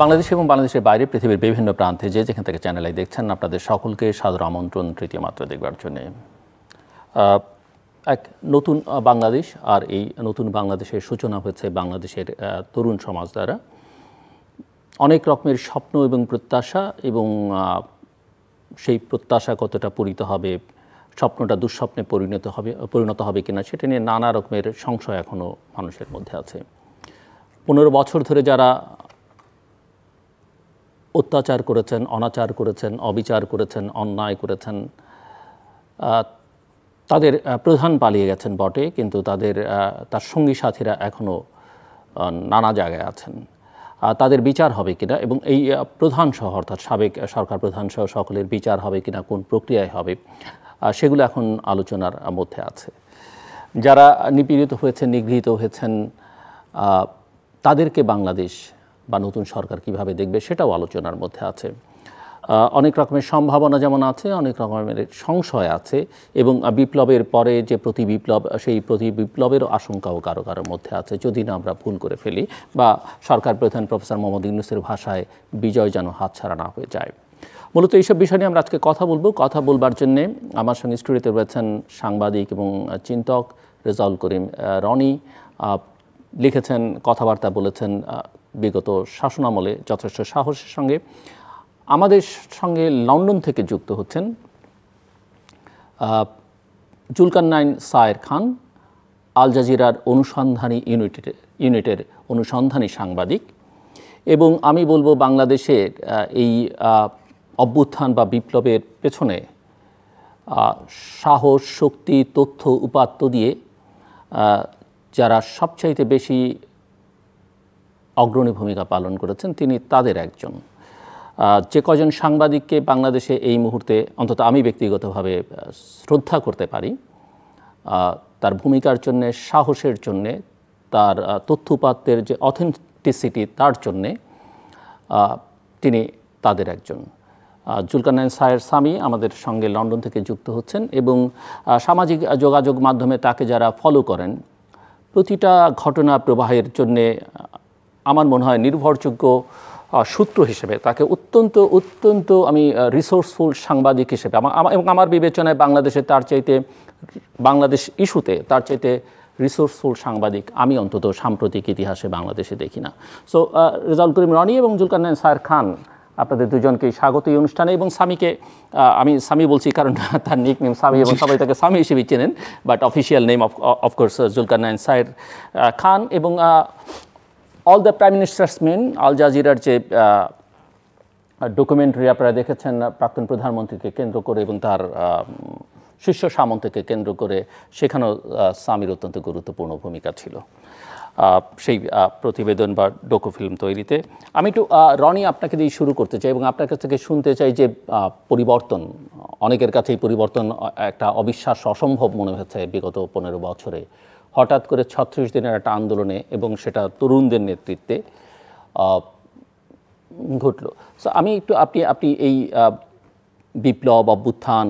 বাংলাদেশ এবং বাংলাদেশের বাইরে পৃথিবীর বিভিন্ন প্রান্তে যে যেখান থেকে চ্যানেলে দেখছেন আপনাদের সকলকে সাদর আমন্ত্রণ তৃতীয় মাত্রা দেখবার জন্য। এক নতুন বাংলাদেশ, আর এই নতুন বাংলাদেশের সূচনা হয়েছে বাংলাদেশের তরুণ সমাজ দ্বারা। অনেক রকমের স্বপ্ন এবং প্রত্যাশা, এবং সেই প্রত্যাশা কতটা পূরিত হবে, স্বপ্নটা দুঃস্বপ্নে পরিণত হবে কিনা, সেটা নিয়ে নানা রকমের সংশয় এখনও মানুষের মধ্যে আছে। 15 বছর ধরে যারা অত্যাচার করেছেন, অনাচার করেছেন, অবিচার করেছেন, অন্যায় করেছেন, তাদের প্রধান পালিয়ে গেছেন বটে, কিন্তু তার সঙ্গী সাথীরা এখনও নানা জায়গায় আছেন। তাদের বিচার হবে কিনা, এবং এই প্রধান সহ অর্থাৎ সাবেক সরকার প্রধান সহ সকলের বিচার হবে কিনা, কোন প্রক্রিয়ায় হবে, সেগুলো এখন আলোচনার মধ্যে আছে। যারা নিপীড়িত হয়েছেন, নিগৃহীত হয়েছেন, তাদেরকে বাংলাদেশ বা নতুন সরকার কিভাবে দেখবে, সেটাও আলোচনার মধ্যে আছে। অনেক রকমের সম্ভাবনা যেমন আছে, অনেক রকমের সংশয় আছে, এবং বিপ্লবের পরে যে প্রতি বিপ্লব, সেই প্রতি বিপ্লবেরও আশঙ্কাও কারো কারোর মধ্যে আছে, যদি না আমরা ভুল করে ফেলি, বা সরকার প্রধান প্রফেসর মোহাম্মদ ইউনূসের ভাষায় বিজয় যেন হাতছাড়া না হয়ে যায়। মূলত এইসব বিষয় নিয়ে আমরা আজকে কথা বলবো। কথা বলবার জন্যে আমার সঙ্গে স্টুডিওতে রয়েছেন সাংবাদিক এবং চিন্তক রেজাউল করিম রনি। লিখেছেন, কথাবার্তা বলেছেন বিগত শাসনামলে যথেষ্ট সাহসের সঙ্গে। আমাদের সঙ্গে লন্ডন থেকে যুক্ত হচ্ছেন জুলকারনাইন সায়ের খান, আল জাজিরার অনুসন্ধানী ইউনিটের অনুসন্ধানী সাংবাদিক। এবং আমি বলবো, বাংলাদেশের এই অভ্যুত্থান বা বিপ্লবের পেছনে সাহস, শক্তি, তথ্য, উপাত্ত দিয়ে যারা সবচাইতে বেশি অগ্রণী ভূমিকা পালন করেছেন, তিনি তাদের একজন। যে কজন সাংবাদিককে বাংলাদেশে এই মুহূর্তে অন্তত আমি ব্যক্তিগতভাবে শ্রদ্ধা করতে পারি, তার ভূমিকার জন্যে, সাহসের জন্যে, তার তথ্যোপাত্তের যে অথেন্টিসিটি, তার জন্যে তিনি তাদের একজন। জুলকারনাইন সায়ের স্বামী আমাদের সঙ্গে লন্ডন থেকে যুক্ত হচ্ছেন, এবং সামাজিক যোগাযোগ মাধ্যমে তাকে যারা ফলো করেন, প্রতিটা ঘটনা প্রবাহের জন্যে আমার মনে হয় নির্ভরযোগ্য সূত্র হিসেবে তাকে অত্যন্ত আমি রিসোর্সফুল সাংবাদিক হিসেবে এবং আমার বিবেচনায় বাংলাদেশ ইস্যুতে তার চাইতে রিসোর্সফুল সাংবাদিক আমি অন্তত সাম্প্রতিক ইতিহাসে বাংলাদেশে দেখি না। সো রেজাউল করিম রনি এবং জুলকারনাইন সায়ের খান, আপনাদের দুজনকেই স্বাগত এই অনুষ্ঠানে। এবং স্বামীকে আমি স্বামী বলছি কারণ তার নিক নেম স্বামী, এবং সবাই তাকে স্বামী হিসেবে চেনেন, but official name of course Zulkarnain Sayer Khan. এবং all the prime ministers men, Al জাজিরার যে ডকুমেন্টারি আপনারা দেখেছেন প্রাক্তন প্রধানমন্ত্রীকে কেন্দ্র করে এবং তার শীর্ষ সামন্তকে কেন্দ্র করে, সেখানেও স্বামীর অত্যন্ত গুরুত্বপূর্ণ ভূমিকা ছিল সেই প্রতিবেদন বা ডকুফিল্ম তৈরিতে। আমি একটু রনি আপনাকে দিয়ে শুরু করতে চাই, এবং আপনার কাছ থেকে শুনতে চাই যে পরিবর্তন, অনেকের কাছে এই পরিবর্তন একটা অবিশ্বাস্য, অসম্ভব মনে হচ্ছে বিগত 15 বছরে। হঠাৎ করে 36 দিনের একটা আন্দোলনে, এবং সেটা তরুণদের নেতৃত্বে ঘটল। সো আমি একটু আপনি এই বিপ্লব, অভ্যুত্থান,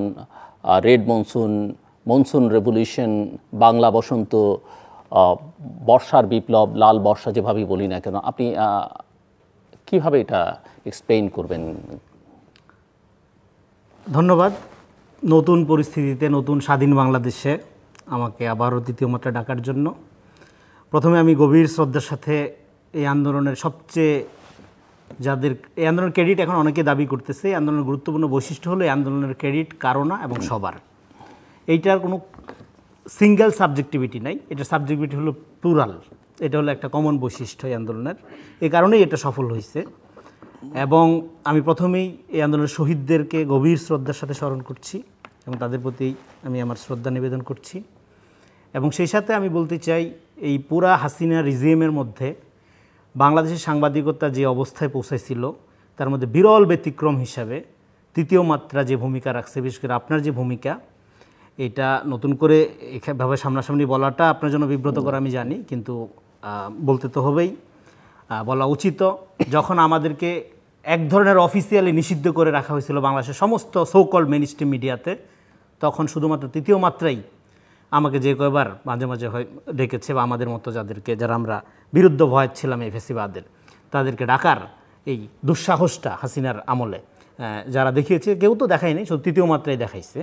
রেড মনসুন রেভলিউশন, বাংলা বসন্ত, বর্ষার বিপ্লব, লাল বর্ষা যেভাবেই বলি না কেন, আপনি কিভাবে এটা এক্সপ্লেইন করবেন? ধন্যবাদ। নতুন পরিস্থিতিতে, নতুন স্বাধীন বাংলাদেশে আমাকে আবারও দ্বিতীয় মাত্রা ডাকার জন্য প্রথমে আমি গভীর শ্রদ্ধার সাথে এই আন্দোলনের সবচেয়ে এই আন্দোলনের ক্রেডিট এখন অনেকে দাবি করতেছে, এই আন্দোলনের গুরুত্বপূর্ণ বৈশিষ্ট্য হলো এই আন্দোলনের ক্রেডিট কারো না এবং সবার। এইটার কোনো সিঙ্গেল সাবজেক্টিভিটি নাই, এটা সাবজেক্টিভিটি হলো প্লুরাল। এটা হলো একটা কমন বৈশিষ্ট্য এই আন্দোলনের, এই কারণেই এটা সফল হয়েছে। এবং আমি প্রথমেই এই আন্দোলনের শহীদদেরকে গভীর শ্রদ্ধার সাথে স্মরণ করছি, এবং তাদের প্রতি আমি আমার শ্রদ্ধা নিবেদন করছি। এবং সেই সাথে আমি বলতে চাই, এই পুরা হাসিনা রিজিমের মধ্যে বাংলাদেশের সাংবাদিকতা যে অবস্থায় পৌঁছাইছিল, তার মধ্যে বিরল ব্যতিক্রম হিসাবে তৃতীয় মাত্রা যে ভূমিকা রাখছে, বিশেষ করে আপনার যে ভূমিকা, এটা নতুন করে এভাবে সামনাসামনি বলাটা আপনার জন্য বিব্রতকর আমি জানি, কিন্তু বলতে তো হবেই, বলা উচিত। যখন আমাদেরকে এক ধরনের অফিসিয়ালি নিষিদ্ধ করে রাখা হয়েছিল বাংলাদেশের সমস্ত সো-কল্ড মেইনস্ট্রিম মিডিয়াতে, তখন শুধুমাত্র তৃতীয় মাত্রাই আমাকে যে কয়বার মাঝে মাঝে ডেকেছে, বা আমাদের মতো যারা আমরা বিরুদ্ধ ভয় ছিলাম এই ফেসিবাদের, তাদেরকে ডাকার এই দুঃসাহসটা হাসিনার আমলে যারা দেখিয়েছে, কেউ তো দেখায়নি, শুধু তৃতীয় মাত্রায় দেখাইছে।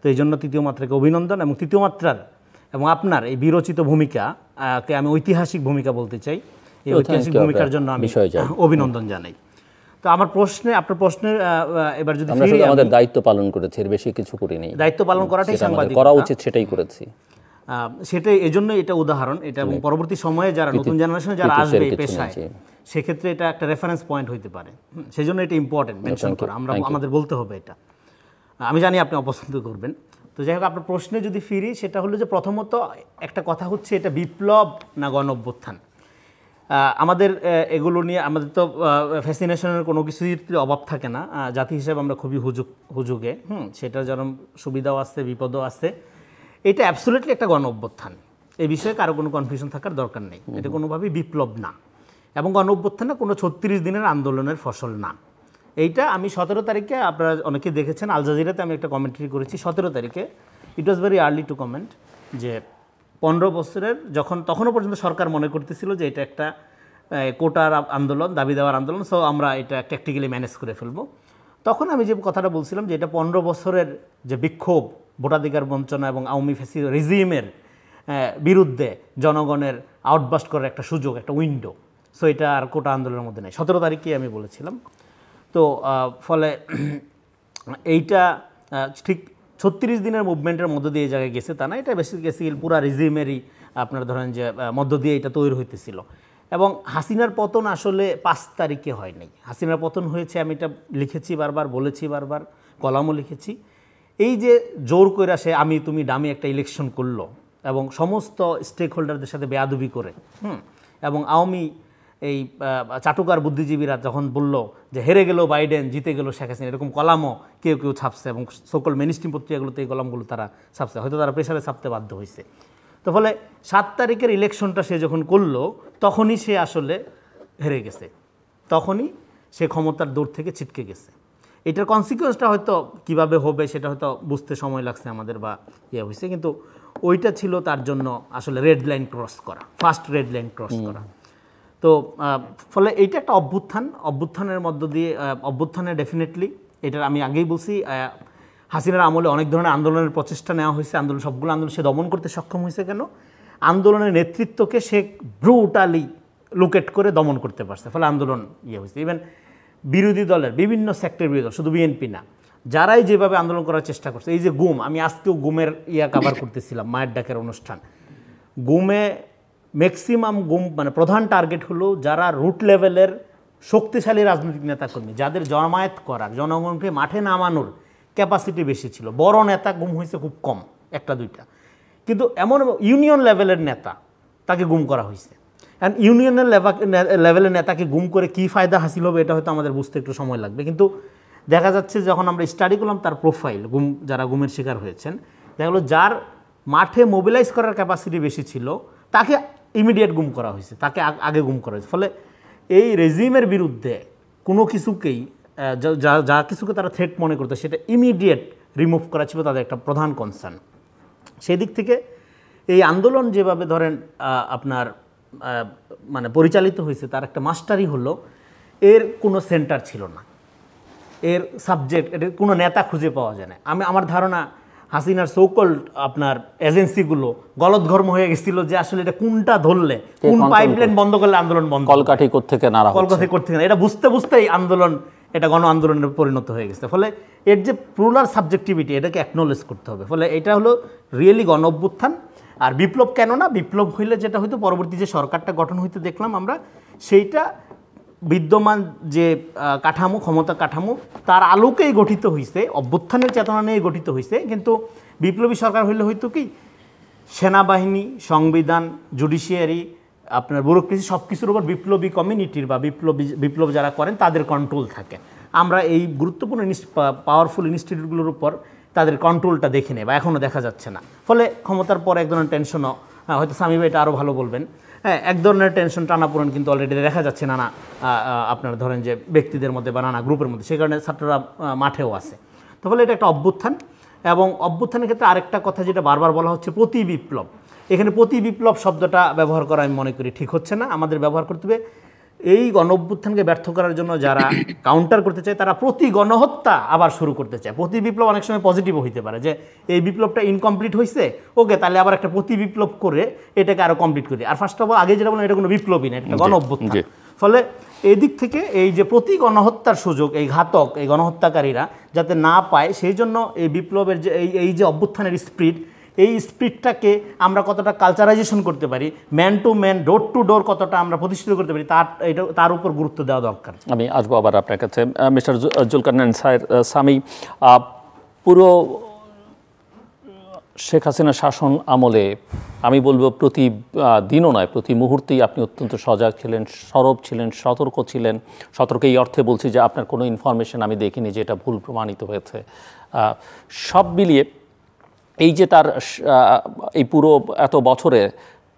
তো এই জন্য তৃতীয় মাত্রাকে অভিনন্দন, এবং তৃতীয় মাত্রার এবং আপনার এই বিরচিত ভূমিকাকে আমি ঐতিহাসিক ভূমিকা বলতে চাই। এই ঐতিহাসিক ভূমিকার জন্য আমি অভিনন্দন জানাই। তো আপনার প্রশ্নের এবার যদি আমাদের দায়িত্ব পালন করেছি, এর বেশি কিছু করিনি। দায়িত্ব পালন করাটাই সাংবাদিকতা, করা উচিত, সেটাই করেছি। সেটাই এজন্য এটা উদাহরণ, এটা এবং পরবর্তী সময়ে যারা নতুন জেনারেশনে যারা আসবে এই পেশায়, সেক্ষেত্রে এটা একটা রেফারেন্স পয়েন্ট হইতে পারে। সেই জন্য এটা ইম্পর্টেন্ট মেনশন করা, আমাদের বলতে হবে এটা। আমি জানি আপনি অপছন্দ করবেন। তো যাই হোক, আপনার প্রশ্নে যদি ফিরি, সেটা হলো যে প্রথমত একটা কথা হচ্ছে এটা বিপ্লব না গণ অভ্যুত্থান। আমাদের এগুলো নিয়ে আমাদের তো ফ্যাসিনেশনের কোনো কিছুর অভাব থাকে না। জাতি হিসেবে আমরা খুবই হুজুগে, সেটার যেরকম সুবিধাও আছে, বিপদও আছে। এটা অ্যাবসোলিউটলি একটা গণ অভ্যুত্থান, এই বিষয়ে কারো কোনো কনফিউশন থাকার দরকার নেই। এটা কোনোভাবেই বিপ্লব না, এবং গণ অভ্যুত্থানটা কোনো 36 দিনের আন্দোলনের ফসল না। এইটা আমি 17 তারিখে, আপনারা অনেকে দেখেছেন, আল জাজিরাতে আমি একটা কমেন্টারি করেছি 17 তারিখে। It was very early to comment যে 15 বছরের তখনও পর্যন্ত সরকার মনে করতেছিল যে এটা একটা কোটার আন্দোলন, দাবি দেওয়ার আন্দোলন, সো আমরা এটা ট্যাকটিক্যালি ম্যানেজ করে ফেলবো। তখন আমি যে কথাটা বলছিলাম যে এটা 15 বছরের যে বিক্ষোভ, ভোটাধিকার বঞ্চনা এবং আওয়ামী রেজিমের বিরুদ্ধে জনগণের আউটবাস্ট করার একটা সুযোগ, একটা উইন্ডো। সো এটা আর কোটা আন্দোলনের মধ্যে নেই, 17 তারিখে আমি বলেছিলাম। তো ফলে এইটা ঠিক 36 দিনের মুভমেন্টের মধ্য দিয়ে এই জায়গায় গেছে তা না, এটা বেসিক্যালি পুরা রিজিমেরই আপনার ধরেন যে মধ্য দিয়ে এটা তৈরি হইতেছিল। এবং হাসিনার পতন আসলে 5 তারিখে হয় নাই। হাসিনার পতন হয়েছে, আমি এটা লিখেছি বারবার, বলেছি বারবার, কলামও লিখেছি। এই যে জোর করে সে আমি তুমি ডামি একটা ইলেকশন করলো এবং সমস্ত স্টেক হোল্ডারদের সাথে বেয়াদবি করে, এবং আওয়ামী এই চাটুকার বুদ্ধিজীবীরা যখন বলল যে হেরে গেল বাইডেন, জিতে গেল শেখ হাসিনা, এরকম কলামও কেউ কেউ ছাপছে, এবং সকল মেনস্ট্রিম পত্রিকাগুলোতে এই কলামগুলো তারা ছাপছে, হয়তো তারা প্রেশারে ছাপতে বাধ্য হয়েছে। তো ফলে 7 তারিখের ইলেকশনটা সে যখন করলো, তখনই সে আসলে হেরে গেছে, তখনই সে ক্ষমতার দৌড় থেকে ছিটকে গেছে। এটার কনসিকুয়েন্সটা হয়তো কিভাবে হবে সেটা হয়তো বুঝতে সময় লাগছে আমাদের, বা হয়েছে, কিন্তু ওইটা ছিল তার জন্য আসলে রেড লাইন ক্রস করা, ফার্স্ট রেড লাইন ক্রস করা। তো ফলে এইটা একটা অভ্যুত্থানের মধ্য দিয়ে, অভ্যুত্থানে ডেফিনেটলি এটার আমি আগেই বলছি, হাসিনার আমলে অনেক ধরনের আন্দোলনের প্রচেষ্টা নেওয়া হয়েছে, সবগুলো আন্দোলন সে দমন করতে সক্ষম হয়েছে। কেন? আন্দোলনের নেতৃত্বকে সে ব্রুটালি লোকেট করে দমন করতে পারছে, ফলে আন্দোলন হয়েছে। ইভেন বিরোধী দলের বিভিন্ন সেক্টরের বিরোধী দল, শুধু বিএনপি না, যারাই যেভাবে আন্দোলন করার চেষ্টা করছে, এই যে গুম, আমি আজকেও গুমের কাভার করতেছিলাম, মায়ের ডাকের অনুষ্ঠান, গুমে ম্যাক্সিমাম গুম মানে প্রধান টার্গেট হলো যারা রুট লেভেলের শক্তিশালী রাজনৈতিক নেতাকর্মী, যাদের জমায়েত করার, জনগণকে মাঠে নামানোর ক্যাপাসিটি বেশি ছিল। বড় নেতা গুম হয়েছে খুব কম, 1-2টা, কিন্তু এমন ইউনিয়ন লেভেলের নেতা তাকে গুম করা হয়েছে। অ্যান্ড ইউনিয়নের লেভেলের নেতাকে গুম করে কী ফায়দা হাসিল হবে এটা হয়তো আমাদের বুঝতে একটু সময় লাগবে, কিন্তু দেখা যাচ্ছে যখন আমরা স্টাডি করলাম তার প্রোফাইল, যারা গুমের শিকার হয়েছেন, দেখা গেলো যার মাঠে মোবিলাইজ করার ক্যাপাসিটি বেশি ছিল তাকে ইমিডিয়েট গুম করা হয়েছে, তাকে আগে গুম করা হয়েছে। ফলে এই রেজিমের বিরুদ্ধে কোনো কিছুকেই, যা কিছুকে তারা থ্রেট মনে করতো, সেটা ইমিডিয়েট রিমুভ করা ছিল তাদের একটা প্রধান কনসার্ন। সেই দিক থেকে এই আন্দোলন যেভাবে ধরেন আপনার মানে পরিচালিত হয়েছে, তার একটা মাস্টারই হলো এর কোনো সেন্টার ছিল না, এর সাবজেক্ট, এর কোনো নেতা খুঁজে পাওয়া যায় না। আমার ধারণা হাসিনার সোকল্ড আপনার এজেন্সিগুলো গলদঘর্ম হয়ে গেছিল যে আসলে এটা কোনটা ধরলে, কোন পাইপলাইন বন্ধ করলে আন্দোলন বন্ধ, কলকাঠি কোত্থেকে নাড়া, কলকাঠি করতে না, এটা বুঝতেই আন্দোলন এটা গণ আন্দোলনের পরিণত হয়ে গেছে। ফলে এর যে প্লুরাল সাবজেক্টিভিটি, এটাকে অ্যাকনোলেজ করতে হবে। ফলে এটা হলো রিয়েলি গণ অভ্যুত্থান। আর বিপ্লব কেন না? বিপ্লব হইলে যেটা হয়তো পরবর্তী যে সরকারটা গঠন হইতে দেখলাম আমরা, সেইটা বিদ্যমান যে কাঠামো, ক্ষমতা কাঠামো, তার আলোকেই গঠিত হয়েছে, অভ্যুত্থানের চেতনা নিয়ে গঠিত হয়েছে। কিন্তু বিপ্লবী সরকার হইলে হয়তো কি সেনাবাহিনী, সংবিধান, জুডিশিয়ারি, আপনার ব্যুরোক্রেসি, সব কিছুর উপর বিপ্লবী কমিউনিটির বা বিপ্লব যারা করেন তাদের কন্ট্রোল থাকে। আমরা এই গুরুত্বপূর্ণ পাওয়ারফুল ইনস্টিটিউটগুলোর উপর তাদের কন্ট্রোলটা দেখে নেই, বা এখনও দেখা যাচ্ছে না। ফলে ক্ষমতার পর এক ধরনের টেনশনও, হয়তো স্বামী ভাই এটা আরও ভালো বলবেন, হ্যাঁ, এক ধরনের টেনশন, টানাপোড়েন কিন্তু অলরেডি দেখা যাচ্ছে নানা আপনার ধরেন যে ব্যক্তিদের মধ্যে বা নানা গ্রুপের মধ্যে, সেই কারণে ছাত্ররা মাঠেও আছে। তো ফলে এটা একটা অভ্যুত্থান। এবং অভ্যুত্থানের ক্ষেত্রে আরেকটা কথা যেটা বারবার বলা হচ্ছে, প্রতি বিপ্লব। এখানে প্রতি বিপ্লব শব্দটা ব্যবহার করা আমি মনে করি ঠিক হচ্ছে না। আমাদের ব্যবহার করতে হবে এই গণঅভ্যুত্থানকে ব্যর্থ করার জন্য যারা কাউন্টার করতে চায় তারা প্রতি গণহত্যা আবার শুরু করতে চায়। প্রতি বিপ্লব অনেক সময় পজিটিভও হইতে পারে, যে এই বিপ্লবটা ইনকমপ্লিট হয়েছে, ওকে তাহলে আবার একটা প্রতি বিপ্লব করে এটাকে আরও কমপ্লিট করি। আর ফার্স্ট অফ অল আগে যেটা বললাম, এটা কোনো বিপ্লবই না, এটা গণঅভ্যুত্থান। ফলে এই দিক থেকে এই যে প্রতি গণহত্যার সুযোগ এই ঘাতক এই গণহত্যাকারীরা যাতে না পায়, সেই জন্য এই বিপ্লবের যে এই যে অভ্যুত্থানের স্পিড, এই স্পিডটাকে আমরা কতটা কালচারাইজেশন করতে পারি, man to man, door to door কতটা আমরা প্রতিষ্ঠিত করতে পারি, তার উপর গুরুত্ব দেওয়া দরকার। আমি আসবো আবার আপনার কাছে। মিস্টার জুলকারনাইন সামি, পুরো শেখ হাসিনা শাসন আমলে আমি বলবো প্রতি দিনও নয়, প্রতি মুহূর্তেই আপনি অত্যন্ত সজাগ ছিলেন, সরব ছিলেন, সতর্ক ছিলেন। সতর্ক এই অর্থে বলছি যে আপনার কোনো ইনফরমেশন আমি দেখিনি যে এটা ভুল প্রমাণিত হয়েছে। সব মিলিয়ে এই যে তার এই পুরো এত বছরে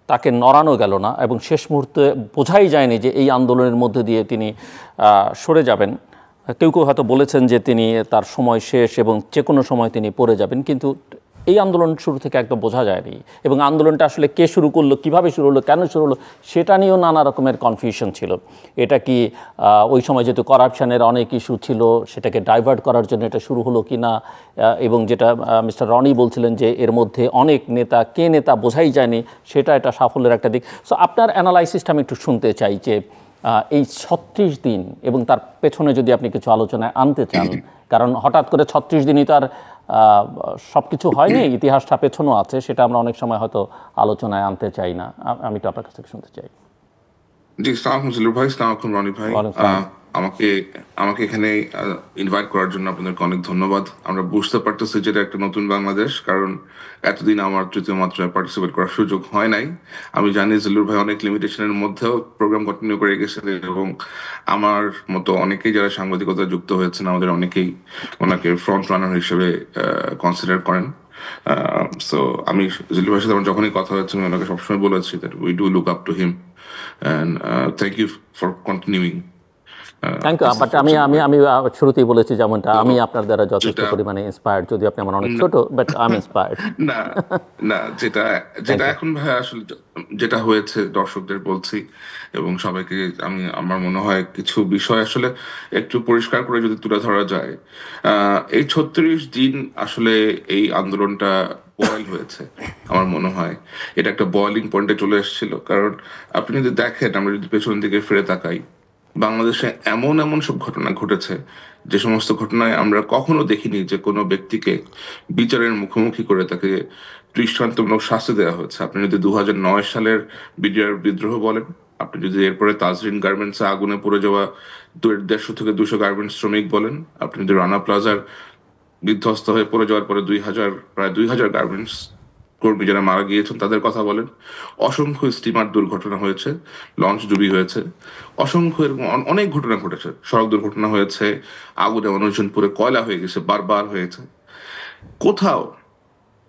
তাকে নড়ানো গেল না এবং শেষ মুহূর্তে বোঝাই যায়নি যে এই আন্দোলনের মধ্যে দিয়ে তিনি সরে যাবেন। কেউ কেউ হয়তো বলেছেন যে তিনি তার সময় শেষ এবং যে কোনো সময় তিনি পড়ে যাবেন, কিন্তু এই আন্দোলন শুরু থেকে একদম বোঝা যায়নি। এবং আন্দোলনটা আসলে কে শুরু করলো, কিভাবে শুরু হলো, কেন শুরু হলো, সেটা নিয়েও নানা রকমের কনফিউশন ছিল। এটা কি ওই সময় যেহেতু করাপশনের অনেক ইস্যু ছিল, সেটাকে ডাইভার্ট করার জন্য এটা শুরু হলো কি না, এবং যেটা মিস্টার রনি বলছিলেন যে এর মধ্যে অনেক নেতা, কে নেতা বোঝাই যায়নি, সেটা এটা সাফল্যের একটা দিক। সো আপনার অ্যানালাইসিসটা আমি একটু শুনতে চাই যে এই 36 দিন এবং তার পেছনে যদি আপনি কিছু আলোচনায় আনতে চান, কারণ হঠাৎ করে 36 দিনই তার সব কিছু হয়নি, ইতিহাসটা পেছনও আছে, সেটা আমরা অনেক সময় হয়তো আলোচনায় আনতে চাই না। আমি তো আপনার কাছ থেকে শুনতে চাই। জি, সালাম জিলুর ভাই, সালাম রনি ভাই। আমাকে এখানে ইনভাইট করার জন্য আপনাদেরকে অনেক ধন্যবাদ। আমরা বুঝতে পারতেছি যে এটা একটা নতুন বাংলাদেশ, কারণ এতদিন আমার তৃতীয় মাত্রায় পার্টিসিপেট করার সুযোগ হয় নাই। আমি জানি জিলুর ভাই অনেক লিমিটেশনের মধ্যেও প্রোগ্রাম কন্টিনিউ করে গেছেন, এবং আমার মতো অনেকেই যারা সাংবাদিকতা যুক্ত হয়েছেন আমাদের অনেকেই ওনাকে ফ্রন্ট রানার হিসেবে কনসিডার করেন। সো আমি জিলুর ভাইয়ের সাথে যখনই কথা হয়েছে আমি ওনাকে সবসময় বলেছি that we do look up to him, and thank you for continuing. Thank you. But আমি শুরুতেই বলেছি যেমনটা, আমি আপনার দ্বারা যথেষ্ট পরিমাণে ইন্সপায়ার্ড, যদি আপনি আমার অনেক ছোট, বাট আই এম ইন্সপায়ার্ড। না না, যেটা এখন ভাই আসলে যেটা হয়েছে দর্শকদের বলছি এবং সবাইকে, আমার মনে হয় কিছু বিষয় আসলে একটু পরিষ্কার করে যদি তুলে ধরা যায়। এই 36 দিন আসলে এই আন্দোলনটা বয়েল হয়েছে, আমার মনে হয় এটা একটা বয়েলিং পয়েন্টে চলে এসেছিল। কারণ আপনি যদি দেখেন, আমরা যদি পেছন দিকে ফিরে তাকাই, বাংলাদেশে এমন এমন সব ঘটনা ঘটেছে যে সমস্ত ঘটনায় আমরা কখনো দেখিনি যে কোনো ব্যক্তিকে বিচারের মুখোমুখি করে তাকে দৃষ্টান্তমূলক শাস্তি দেওয়া হয়েছে। আপনি যদি 2009 সালের বিডিআর বিদ্রোহ বলেন, আপনি যদি এরপরে তাজরিন গার্মেন্টসে আগুনে পড়ে যাওয়া 150 থেকে 200 গার্মেন্টস শ্রমিক বলেন, আপনি যদি রানা প্লাজার বিধ্বস্ত হয়ে পড়ে যাওয়ার পরে প্রায় 2000 গার্মেন্টস কর্মী যারা মারা গিয়েছেন তাদের কথা বলেন, অসংখ্য স্টিমার দুর্ঘটনা হয়েছে, লঞ্চ ডুবি হয়েছে, অসংখ্য এরকম অনেক ঘটনা ঘটেছে, সড়ক দুর্ঘটনা হয়েছে, আগুনে মানুষজন পুরো কয়লা হয়ে গেছে, বারবার হয়েছে। কোথাও